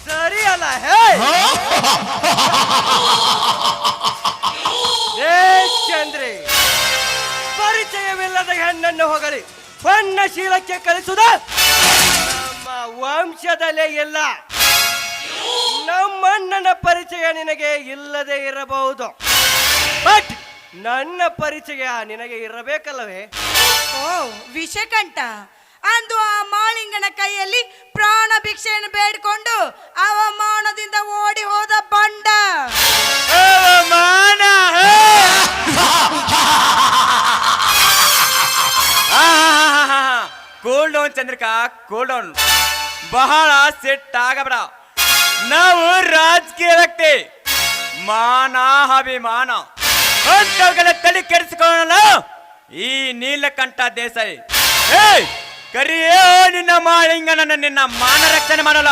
ಸರಿ ಅಲ್ಲ ಹೇ ಚಂದ್ರಿ, ಪರಿಚಯವಿಲ್ಲದ ಹೆಣ್ಣನ್ನು ಹೊಗಳಿ ಬಣ್ಣ ಶೀಲಕ್ಕೆ ಕಳಿಸುದ ನಮ್ಮ ವಂಶದಲ್ಲೇ ಇಲ್ಲ. ನಮ್ಮಣ್ಣನ ಪರಿಚಯ ನಿನಗೆ ಇಲ್ಲದೆ ಇರಬಹುದು, ಬಟ್ ನನ್ನ ಪರಿಚಯ ನಿನಗೆ ಇರಬೇಕಲ್ಲವೇ? ಓ ವಿಷಕಂಠ, ಅಂದು ಆ ಮಾಳಿಂಗನ ಕೈಯಲ್ಲಿ ಪ್ರಾಣ ಭಿಕ್ಷೆಯನ್ನು ಬೇಡಿಕೊಂಡು ಅವಮಾನದಿಂದ ಓಡಿ ಹೋದ ಬಂಡ. ಅವಮಾನ cool down Chandrika, cool down. ಬಹಳ ಸೆಟ್ ಆಗಬೇಡ. ನಾವು ರಾಜಕೀಯ ವ್ಯಕ್ತಿ, ಮಾನ ಅಭಿಮಾನ ಅಂತವುಗಳ ತಲೆ ಕೆಡಿಸಿಕೊಳ್ಳಲ್ಲ ಈ ನೀಲಕಂಠ ದೇಸಾಯಿ. ಕರಿಯೋ ನಿನ್ನ ಮಾಳಿಂಗನನ್ನ, ನಿನ್ನ ಮಾನ ರಕ್ಷಣೆ ಮಾಡಲ್ಲ.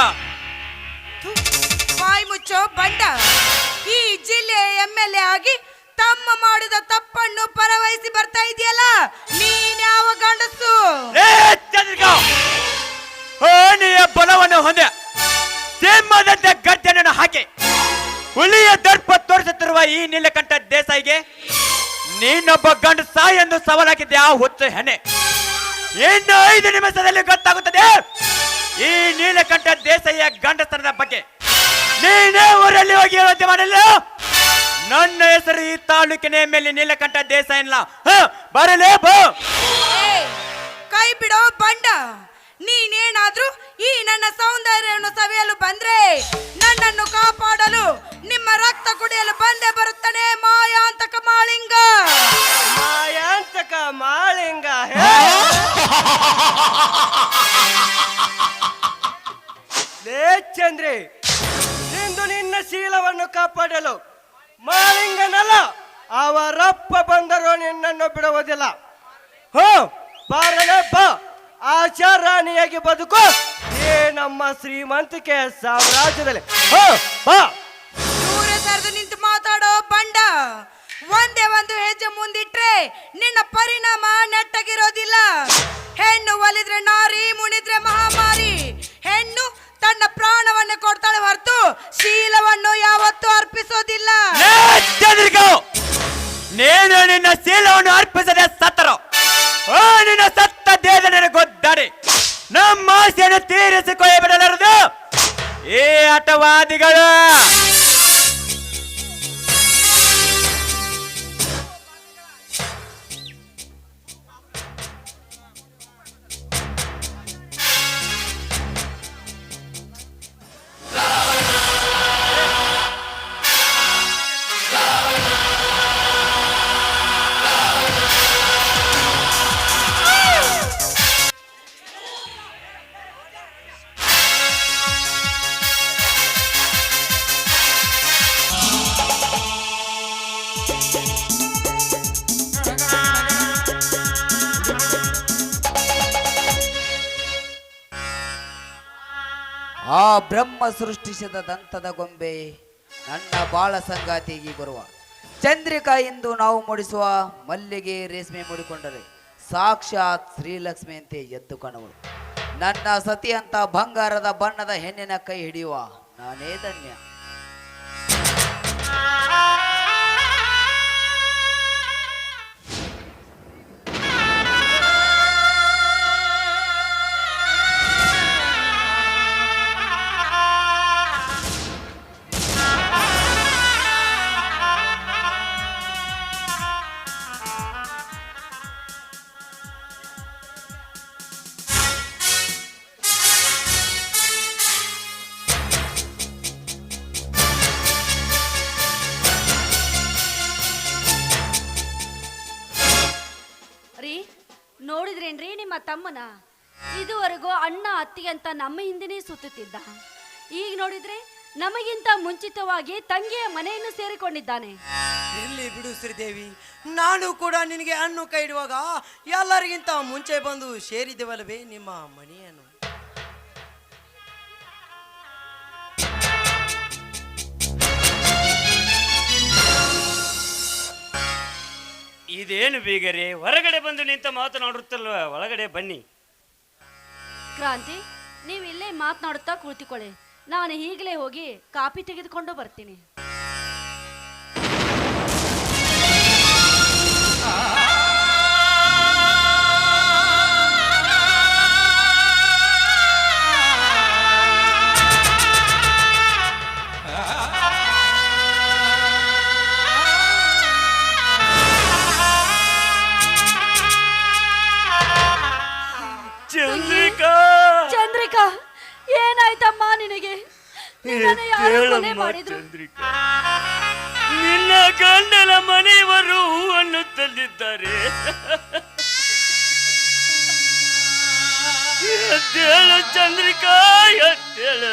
ಬಾಯಿ ಮುಚ್ಚೋ ಬಂಡ, ಈ ಜಿಲ್ಲೆಯ MLA ಆಗಿ ತಮ್ಮ ಮಾಡಿದ ತಪ್ಪನ್ನು ಪರವಹಿಸಿ ಬರ್ತಾ ಇದೆಯಲ್ಲ, ನೀನ್ ಯಾವ ಗಂಡಸು? ಚಂದ್ರಿಕಾ, ಹೋಣಿಯ ಬಲವನ್ನು ಹೊಂದ ಸಿಂಹದಂತೆ ಗರ್ಜನೆಯನ್ನು ಹಾಕಿ ಹುಲಿಯ ದರ್ಪ ತೋರಿಸುತ್ತಿರುವ ಈ ನೀಲಕಂಠ ದೇಸಾಯಿಗೆ ನೀನೊಬ್ಬ ಗಂಡಸ ಎಂದು ಸವಾಲಾಗಿದ್ದೆ ಆ ಹುಚ್ಚು ಹೆಣ್ಣೆ. ಇನ್ನು 5 ನಿಮಿಷದಲ್ಲಿ ಗೊತ್ತಾಗುತ್ತದೆ ಈ ನೀಲಕಂಠ ದೇಸಾಯಿಯ ಗಂಡಸ್ತನದ ಬಗ್ಗೆ. ನೀನೇ ಊರಲ್ಲಿ ಹೋಗಿ ಯೋಚನೆ ಮಾಡಲ್ಲ. ನನ್ನ ಹೆಸರು ಈ ತಾಲೂಕಿನ ಮೇಲೆ ನೀಲಕಂಠ ದೇಸಾಯಿ ಇಲ್ಲ. ಬರಲೇ ಬಾ. ಕೈ ಬಿಡೋ ಬಂಡ, ನೀನೇನಾದ್ರೂ ಈ ನನ್ನ ಸೌಂದರ್ಯವನ್ನು ಸವಿಯಲು ಬಂದ್ರೆ ನನ್ನನ್ನು ಕಾಪಾಡಲು ನಿಮ್ಮ ರಕ್ತ ಕುಡಿಯಲು ಬಂದೇ ಬರುತ್ತಾನೆ ಮಾಯಾಂತಕ ಮಾಳಿಂಗ. ಮಾಯಾಂತಕ ಮಾಳಿಂಗ ಚಂದ್ರಿ, ಇಂದು ನಿನ್ನ ಶೀಲವನ್ನು ಕಾಪಾಡಲು ಮಾಳಿಂಗನಲ್ಲ ಅವರಪ್ಪ ಬಂದರೂ ನಿನ್ನನ್ನು ಬಿಡುವುದಿಲ್ಲ. ಬಾರಲೇ ಬಾ, ಆಚಾರಾಣಿಯಾಗಿ ಬದುಕು ಏ ನಮ್ಮ ಶ್ರೀಮಂತಿಕೆ ಸಾಮ್ರಾಜ್ಯದಲ್ಲಿ. ಬಾ. ದೂರ ಸರಿದು ನಿಂತು ಮಾತಾಡೋ ಬಂಡ, ಒಂದೇ ಒಂದು ಹೆಜ್ಜೆ ಮುಂದಿಟ್ರೆ ನಿನ್ನ ಪರಿಣಾಮ ನೆಟ್ಟಗಿರೋದಿಲ್ಲ. ಹೆಣ್ಣು ಒಲಿದ್ರೆ ನಾರಿ, ಮುಣಿದ್ರೆ ಮಹಾಮಾರಿ. ಹೆಣ್ಣು ತನ್ನ ಪ್ರಾಣವನ್ನು ಕೊಡ್ತಾಳೆ ಹೊರತು ಶೀಲವನ್ನು ಯಾವತ್ತೂ ಅರ್ಪಿಸೋದಿಲ್ಲ. ನೀನು ನಿನ್ನ ಶೀಲವನ್ನು ಅರ್ಪಿಸದೆ ಸತ್ತರು. ನಿನ್ನ ಸತ್ತ ದೇಹ ನನಗೊದ್ದಾಡಿ ನಮ್ಮ ಆಸೆಯನ್ನು ತೀರಿಸಿಕೊಳ್ಳಬಿಡಲಾರದು ಈ ಆಟವಾದಿಗಳು. ಆ ಬ್ರಹ್ಮ ಸೃಷ್ಟಿಸಿದ ದಂತದ ಗೊಂಬೆ ನನ್ನ ಬಾಳ ಸಂಗಾತಿಗೆ ಬರುವ ಚಂದ್ರಿಕಾ ಎಂದು ನಾವು ಮೂಡಿಸುವ ಮಲ್ಲಿಗೆ ರೇಷ್ಮೆ ಮೂಡಿಕೊಂಡರೆ ಸಾಕ್ಷಾತ್ ಶ್ರೀಲಕ್ಷ್ಮಿಯಂತೆ ಎದ್ದು ಕಾಣುವಳು. ನನ್ನ ಸತಿ ಅಂತ ಬಂಗಾರದ ಬಣ್ಣದ ಹೆಣ್ಣಿನ ಕೈ ಹಿಡಿಯುವ ನಾನೇ ಧನ್ಯ. ತಮ್ಮನ ಇದುವರೆಗೂ ಅಣ್ಣ ಅತ್ತಿಗೆ ಅಂತ ನಮ್ಮ ಹಿಂದೆನೇ ಸುತ್ತುತ್ತಿದ್ದ. ಈಗ ನೋಡಿದ್ರೆ ನಮಗಿಂತ ಮುಂಚಿತವಾಗಿ ತಂಗಿಯ ಮನೆಯನ್ನು ಸೇರಿಕೊಂಡಿದ್ದಾನೆ. ಎಲ್ಲಿ ಬಿಡು ಶ್ರೀದೇವಿ, ನಾನು ಕೂಡ ನಿನಗೆ ಹಣ್ಣು ಕೈ ಇಡುವಾಗ ಎಲ್ಲರಿಗಿಂತ ಮುಂಚೆ ಬಂದು ಸೇರಿದೆವಲ್ಲವೇ ನಿಮ್ಮ ಮನೆಯನ್ನು. ಇದೇನು ಬೀಗರೆ ಹೊರಗಡೆ ಬಂದು ನಿಂತ ಮಾತನಾಡುತ್ತಲ್ವ, ಒಳಗಡೆ ಬನ್ನಿ. ಕ್ರಾಂತಿ, ನೀವು ಇಲ್ಲೇ ಮಾತನಾಡುತ್ತಾ ಕುಳಿತುಕೊಳ್ಳಿ. ನಾನು ಈಗಲೇ ಹೋಗಿ ಕಾಪಿ ತೆಗೆದುಕೊಂಡು ಬರ್ತೀನಿ. ಚಂದ್ರಿಕಾ, ಚಂದ್ರಿಕಾ, ಏನಾಯ್ತಮ್ಮ ನಿನಗೆ? ನಿನ್ನನ್ನು ಯಾರು ಕೊಲೆ ಮಾಡಿದ್ರು? ಚಂದ್ರಿಕಾ, ನಿನ್ನ ಗಂಡನ ಮನೆಯವರು ಹೂವನ್ನು ತಂದಿದ್ದಾರೆ. ಎದ್ದೇಳು ಚಂದ್ರಿಕಾ, ಎದ್ದೇಳು.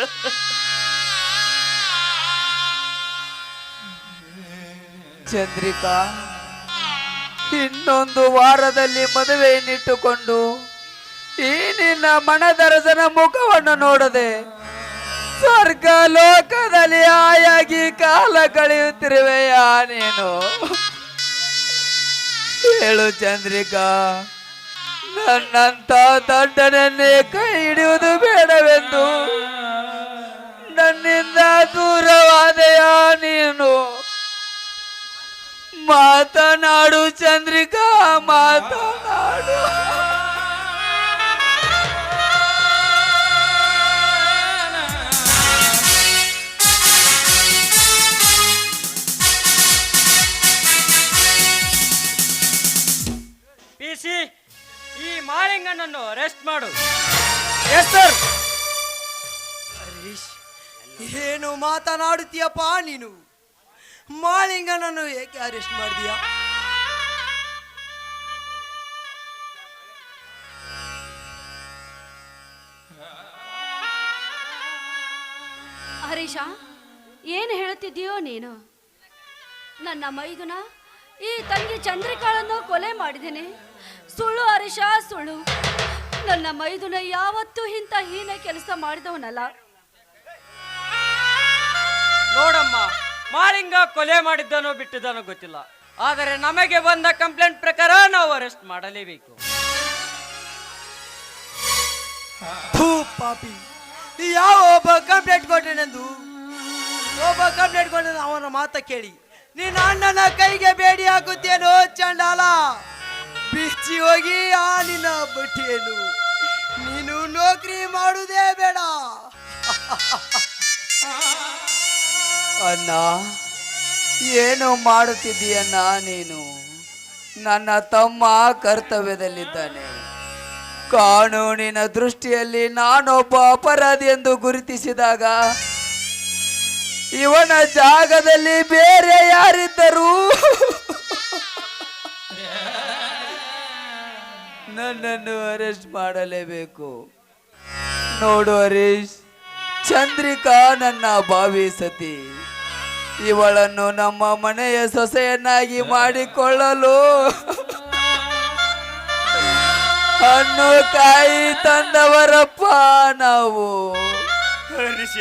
ಚಂದ್ರಿಕಾ, ಇನ್ನೊಂದು ವಾರದಲ್ಲಿ ಮದುವೆಯನ್ನಿಟ್ಟುಕೊಂಡು ಈ ನಿನ್ನ ಮನದರಸನ ಮುಖವನ್ನು ನೋಡದೆ ಸ್ವರ್ಗ ಲೋಕದಲ್ಲಿ ಆಯಾಗಿ ಕಾಲ ಕಳೆಯುತ್ತಿರುವೆಯಾ ನೀನು? ಹೇಳು ಚಂದ್ರಿಕಾ, ನನ್ನಂತ ದಡ್ಡನನ್ನೇ ಕೈ ಹಿಡಿಯುವುದು ಬೇಡವೆಂದು ನನ್ನಿಂದ ದೂರವಾದೆಯಾ ನೀನು? ಮಾತನಾಡು ಚಂದ್ರಿಕಾ, ಮಾತನಾಡು. ಪಿಸಿ, ಈ ಮಾಳಿಂಗನನ್ನು ಅರೆಸ್ಟ್ ಮಾಡು. Yes sir. ಹರೀಶ್, ಏನು ಮಾತನಾಡುತ್ತೀಯಪ್ಪ ನೀನು? ಮಾಳಿಂಗನನ್ನು ಏಕೆ ಅರೆಸ್ಟ್ ಮಾಡಿದೀಯಾ? ಹರೀಶ, ಏನು ಹೇಳುತ್ತಿದ್ದೀಯೋ ನೀನು? ನನ್ನ ಮೈದುನ ಈ ತಂಗಿ ಚಂದ್ರಿಕಾಳನ್ನು ಕೊಲೆ ಮಾಡಿದ್ದೇನೆ. ಸುಳ್ಳು ಹರೀಶ, ಸುಳ್ಳು. ನನ್ನ ಮೈದುನ ಯಾವತ್ತೂ ಇಂಥ ಹೀನ ಕೆಲಸ ಮಾಡಿದವನಲ್ಲ. ನೋಡಮ್ಮ, ಮಾಳಿಂಗ ಕೊಲೆ ಮಾಡಿದ್ದನೋ ಬಿಟ್ಟಿದ್ದನೋ ಗೊತ್ತಿಲ್ಲ, ಆದರೆ ನಮಗೆ ಬಂದ ಕಂಪ್ಲೇಂಟ್ ಪ್ರಕಾರ ನಾವು ಅರೆಸ್ಟ್ ಮಾಡಲೇಬೇಕು. ಥೂ ಪಾಪಿ, ಯಾವ ಒಬ್ಬ ಕಂಪ್ಲೇಂಟ್ ಕೊಟ್ಟನೆಂದು ಅವನ ಮಾತ ಕೇಳಿ ನಿನ್ನ ಅಣ್ಣನ ಕೈಗೆ ಬೇಡಿ ಹಾಕುತ್ತೇನೋ ಚಂಡಾಲ? ಬಿಚ್ಚಿ ಹೋಗಿ ಆ ನಿನ್ನ ಬಟ್ಟೆಯನ್ನು. ನೀನು ನೌಕರಿ ಮಾಡುವುದೇ ಬೇಡ. ಅಣ್ಣ, ಏನು ಮಾಡುತ್ತಿದ್ದೀಯಣ್ಣ ನೀನು? ನನ್ನ ತಮ್ಮ ಕರ್ತವ್ಯದಲ್ಲಿದ್ದಾನೆ. ಕಾನೂನಿನ ದೃಷ್ಟಿಯಲ್ಲಿ ನಾನೊಬ್ಬ ಅಪರಾಧಿ ಎಂದು ಗುರುತಿಸಿದಾಗ ಇವನ ಜಾಗದಲ್ಲಿ ಬೇರೆ ಯಾರಿದ್ದರೂ ನನ್ನನ್ನು ಅರೆಸ್ಟ್ ಮಾಡಲೇಬೇಕು. ನೋಡು ಹರೀಶ್, ಚಂದ್ರಿಕಾ ನನ್ನ ಭಾವಿ ಸತಿ. ಇವಳನ್ನು ನಮ್ಮ ಮನೆಯ ಸೊಸೆಯನ್ನಾಗಿ ಮಾಡಿಕೊಳ್ಳಲು ಹಣ್ಣು ಕಾಯಿ ತಂದವರಪ್ಪ ನಾವು. ಹರೀಶ,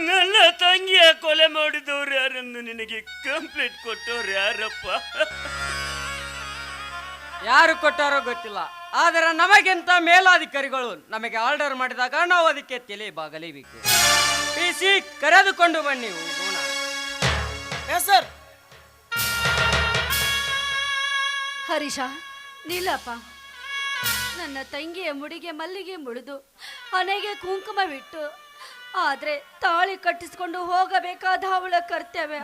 ನನ್ನ ತಂಗಿಯ ಕೊಲೆ ಮಾಡಿದವರು ಯಾರೆಂದು ನಿನಗೆ ಕಂಪ್ಲೇಂಟ್ ಕೊಟ್ಟವ್ರು ಯಾರಪ್ಪ? ಯಾರು ಕೊಟ್ಟಾರೋ ಗೊತ್ತಿಲ್ಲ, ಆದರೆ ನಮಗಿಂತ ಮೇಲಾಧಿಕಾರಿಗಳು ನಮಗೆ ಆರ್ಡರ್ ಮಾಡಿದಾಗ ನಾವು ಅದಕ್ಕೆ ತಲೆ ಬಾಗಲೇಬೇಕು. ಪಿಸಿ, ಕರೆದುಕೊಂಡು ಬನ್ನಿ, ಹೋಗೋಣ. Yes sir. ಹರೀಶ, ನಿಲ್ಲಪ್ಪ. ನನ್ನ ತಂಗಿಯ ಮುಡಿಗೆ ಮಲ್ಲಿಗೆ ಮುಡಿದು ಹಣೆಗೆ ಕುಂಕುಮವಿಟ್ಟು ಆದ್ರೆ ತಾಳಿ ಕಟ್ಟಿಸಿಕೊಂಡು ಹೋಗಬೇಕಾದ ಅವಳ ಕರ್ತವ್ಯ.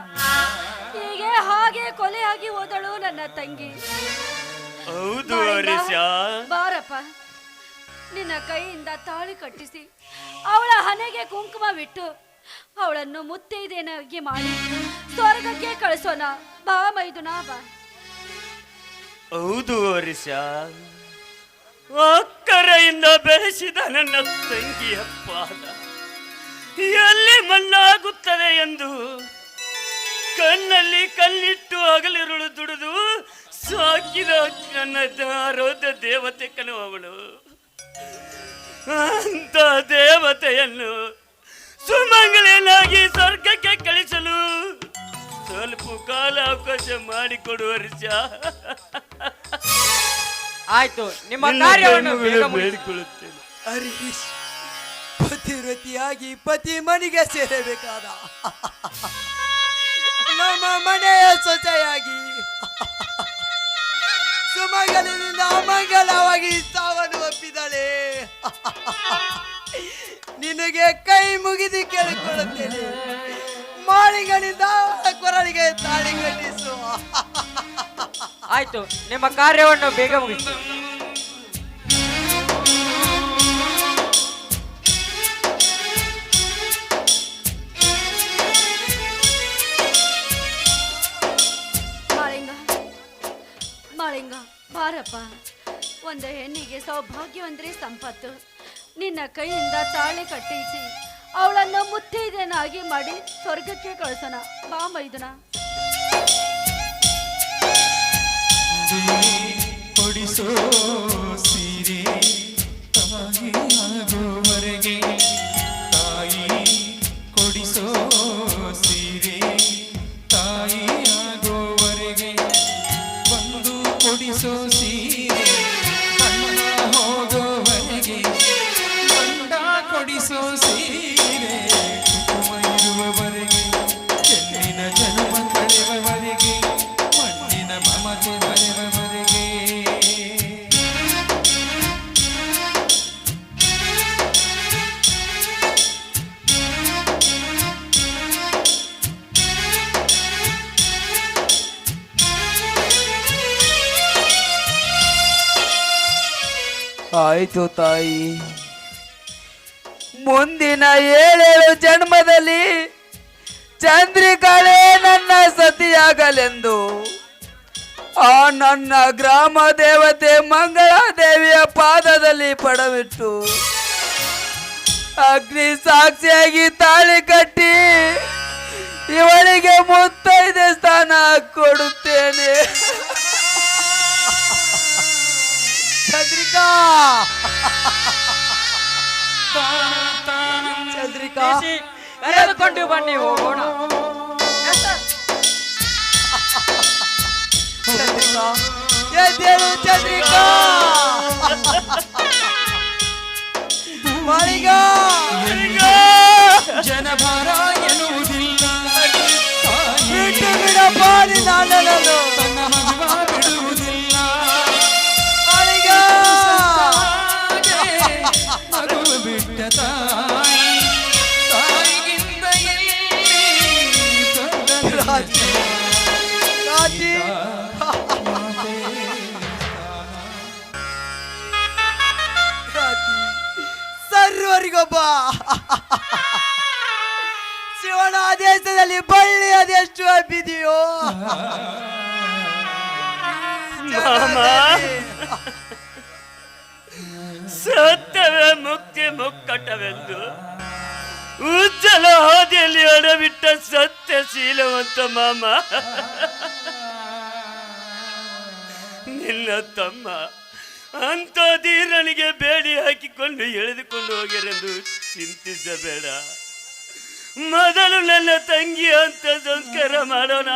ಹೀಗೆ ಹಾಗೆ ಕೊಲೆಯಾಗಿ ಹೋದಳು ನನ್ನ ತಂಗಿ. ಹೌದು ಹರೀಶ. ಬಾರಪ್ಪ, ನಿನ್ನ ಕೈಯಿಂದ ತಾಳಿ ಕಟ್ಟಿಸಿ ಅವಳ ಹಣೆಗೆ ಕುಂಕುಮವಿಟ್ಟು ಅವಳನ್ನು ಮುತ್ತೈದೆಯನ್ನಾಗಿ ಮಾಡಿ ಸ್ವರ್ಗಕ್ಕೆ ಕಳಿಸೋಣ. ಬಾ ಮೈದುನಾ, ಬಾ. ಹೌದು ಹರೀಶ, ಅಕ್ಕರೆಯಿಂದ ಬೆಳೆಸಿದ ನನ್ನ ತಂಗಿಯ ಪಾದ ಎಲ್ಲಿ ಮಣ್ಣಾಗುತ್ತದೆ ಎಂದು ಕಣ್ಣಲ್ಲಿ ಕಣ್ಣಿಟ್ಟು ಹಗಲಿರುಳು ದುಡಿದು ಸಾಕಿದ ನನ್ನ ಆರೋಗ್ಯ ದೇವತೆ ಕಣು ಅವಳು. ಅಂತ ದೇವತೆಯನ್ನು ಸುಮಂಗಲನಾಗಿ ಸ್ವರ್ಗಕ್ಕೆ ಕಳಿಸಲು ಸ್ವಲ್ಪ ಕಾಲಾವಕಾಶ ಮಾಡಿಕೊಡು ಹರೀಶ. ಆಯ್ತು, ನಿಮ್ಮ ಕಾರ್ಯವನ್ನು ಬೇಗ ಮುಗಿಸಿ. ಬೇಡಿಕೊಳ್ಳುತ್ತೇನೆ. ಹರೀಶ್, ಪತಿವ್ರತಿಯಾಗಿ ಪತಿ ಮನೆಗೆ ಸೇರಬೇಕಾದ ನಮ್ಮ ಮನೆಯ ಸೊಸೆಯಾಗಿ ಸುಮಂಗಲಿನಿಂದ ಅಮಂಗಲವಾಗಿ ಸಾವನ್ನು ಒಪ್ಪಿದಳೆ. ನಿನಗೆ ಕೈ ಮುಗಿದು ಕೇಳಿಕೊಳ್ಳುತ್ತೇನೆ, ಮಾಳಿಗನಿಂದ ಕೊರಳಿಗೆ ತಾಳಿ ಕಟ್ಟಿಸು. ಆಯ್ತು, ನಿಮ್ಮ ಕಾರ್ಯವನ್ನು ಬೇಗ ಮುಗಿಸಿ. ಮಾಳಿಂಗ, ಮಾಳಿಂಗ ಬಾರಪ್ಪ. ಒಂದು ಹೆಣ್ಣಿಗೆ ಸೌಭಾಗ್ಯವಂದ್ರೆ ಸಂಪತ್ತು. ನಿನ್ನ ಕೈಯಿಂದ ತಾಳಿ ಕಟ್ಟಿಸಿ ಅವಳನ್ನು ಮುತ್ತೈದೆನಾಗಿ ಮಾಡಿ ಸ್ವರ್ಗಕ್ಕೆ ಕಳಿಸೋಣ. ಬಾ ಮೈದುನ. ಕೊಡಿಸೋ ಸೀರೆ ತಾಯಿಯಾಗುವವರೆಗೆ, ತಾಯಿ ಕೊಡಿಸೋ ಸೀರೆ ತಾಯಿಯಾಗುವವರೆಗೆ, ಬಂದು ಕೊಡಿಸೋ ಸೀರೆ ಅಣ್ಣ ಹೋಗುವವರೆಗೆ, ಗಂಡ ಕೊಡಿಸೋ ಸೀರೆ ಕುಟುಂಬ ಇರುವವರೆಗೆ, ಹೆಣ್ಣಿನ ಜನ್ಮ ಕಳೆಯುವವರೆಗೆ, ಮಣ್ಣಿನ ಮಮತೆ ಬರೆಯುವವರೆಗೆ. ಆಯ್ತು ತಾಯಿ, ಮುಂದಿನ 7 ಜನ್ಮದಲ್ಲಿ ಚಂದ್ರಿಕಾಳೆ ನನ್ನ ಸತಿಯಾಗಲೆಂದು ಆ ನನ್ನ ಗ್ರಾಮ ದೇವತೆ ಮಂಗಳಾದೇವಿಯ ಪಾದದಲ್ಲಿ ಪಡವಿಟ್ಟು ಅಗ್ನಿ ಸಾಕ್ಷಿಯಾಗಿ ತಾಳಿ ಕಟ್ಟಿ ಇವಳಿಗೆ ಮುತ್ತೈದೆ ಸ್ಥಾನ ಕೊಡುತ್ತೇನೆ. ಚಂದ್ರಿಕಾ, ಚಂದ್ರಿಕಾ, ಋಷಿ, ಕರೆದುಕೊಂಡು ಬನ್ನಿ, ಹೋಗೋಣ. ಚಂದ್ರಿಕಾ, ಎದ್ದೇಳು ಚಂದ್ರಿಕಾ. ಮಾಳಿಗ, ಜನಭಾರ ಎನ್ನುವುದಿಲ್ಲ, ಬಿಟ್ಟು ಬಿಡಪ್ಪ ನಿನ್ನ ಅಣ್ಣನನ್ನು. ತನ್ನ ಮಗುವ ಬಿಡುವುದಿಲ್ಲ, ಮಾಳಿಗ, ಮಗು ಬಿಟ್ಟ ತಾಯಿ ತಾಯಿಗಿಂತ ಎಲ್ಲಿ ದೊಡ್ಡ ರಾಜಿ, ರಾಜಿ. ಸರ್ವರಿಗೊಬ್ಬ ಶಿವನ ಆದೇಶದಲ್ಲಿ ಬಳ್ಳಿ ಅದೆಷ್ಟು ಹಬ್ಬಿದೆಯೋ. ಸತ್ಯವೇ ಮುಕ್ತಿ ಮುಕ್ಕಟವೆಂದು ಉಜ್ಜಲ ಹಾದಿಯಲ್ಲಿ ಅಡವಿಟ್ಟ ಸತ್ಯಶೀಲವಂತ ಮಾಮ ನಿನ್ನ ತಮ್ಮ ಅಂತ ಧೀರನಿಗೆ ಬೇಡಿ ಹಾಕಿಕೊಂಡು ಎಳೆದುಕೊಂಡು ಹೋಗಿರೆಂದು ಚಿಂತಿಸಬೇಡ. ಮೊದಲು ನನ್ನ ತಂಗಿ ಅಂತ ಸಂಸ್ಕಾರ ಮಾಡೋಣ.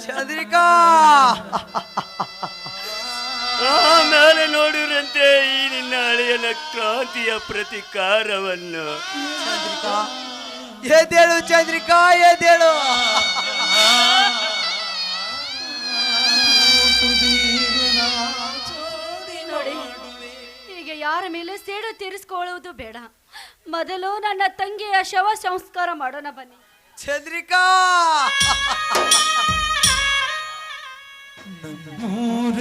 ಚಂದ್ರಿಕಾ, ಆಮೇಲೆ ನೋಡಿರಂತೆ ಈ ನಿನ್ನ ಹಳೆಯನ ಕ್ರಾಂತಿಯ ಪ್ರತಿಕಾರವನ್ನು. ಚಂದ್ರಿಕಾ, ಎದ್ದೇಳು ಚಂದ್ರಿಕಾ, ಎದ್ದೇಳು. ನೋಡಿ, ಹೀಗೆ ಯಾರ ಮೇಲೆ ಸೇಡು ತೀರಿಸಿಕೊಳ್ಳುವುದು ಬೇಡ. ಮೊದಲು ನನ್ನ ತಂಗಿಯ ಶವ ಸಂಸ್ಕಾರ ಮಾಡೋಣ ಬನ್ನಿ. ಚಂದ್ರಿಕಾ, ನಮ್ಮೂರ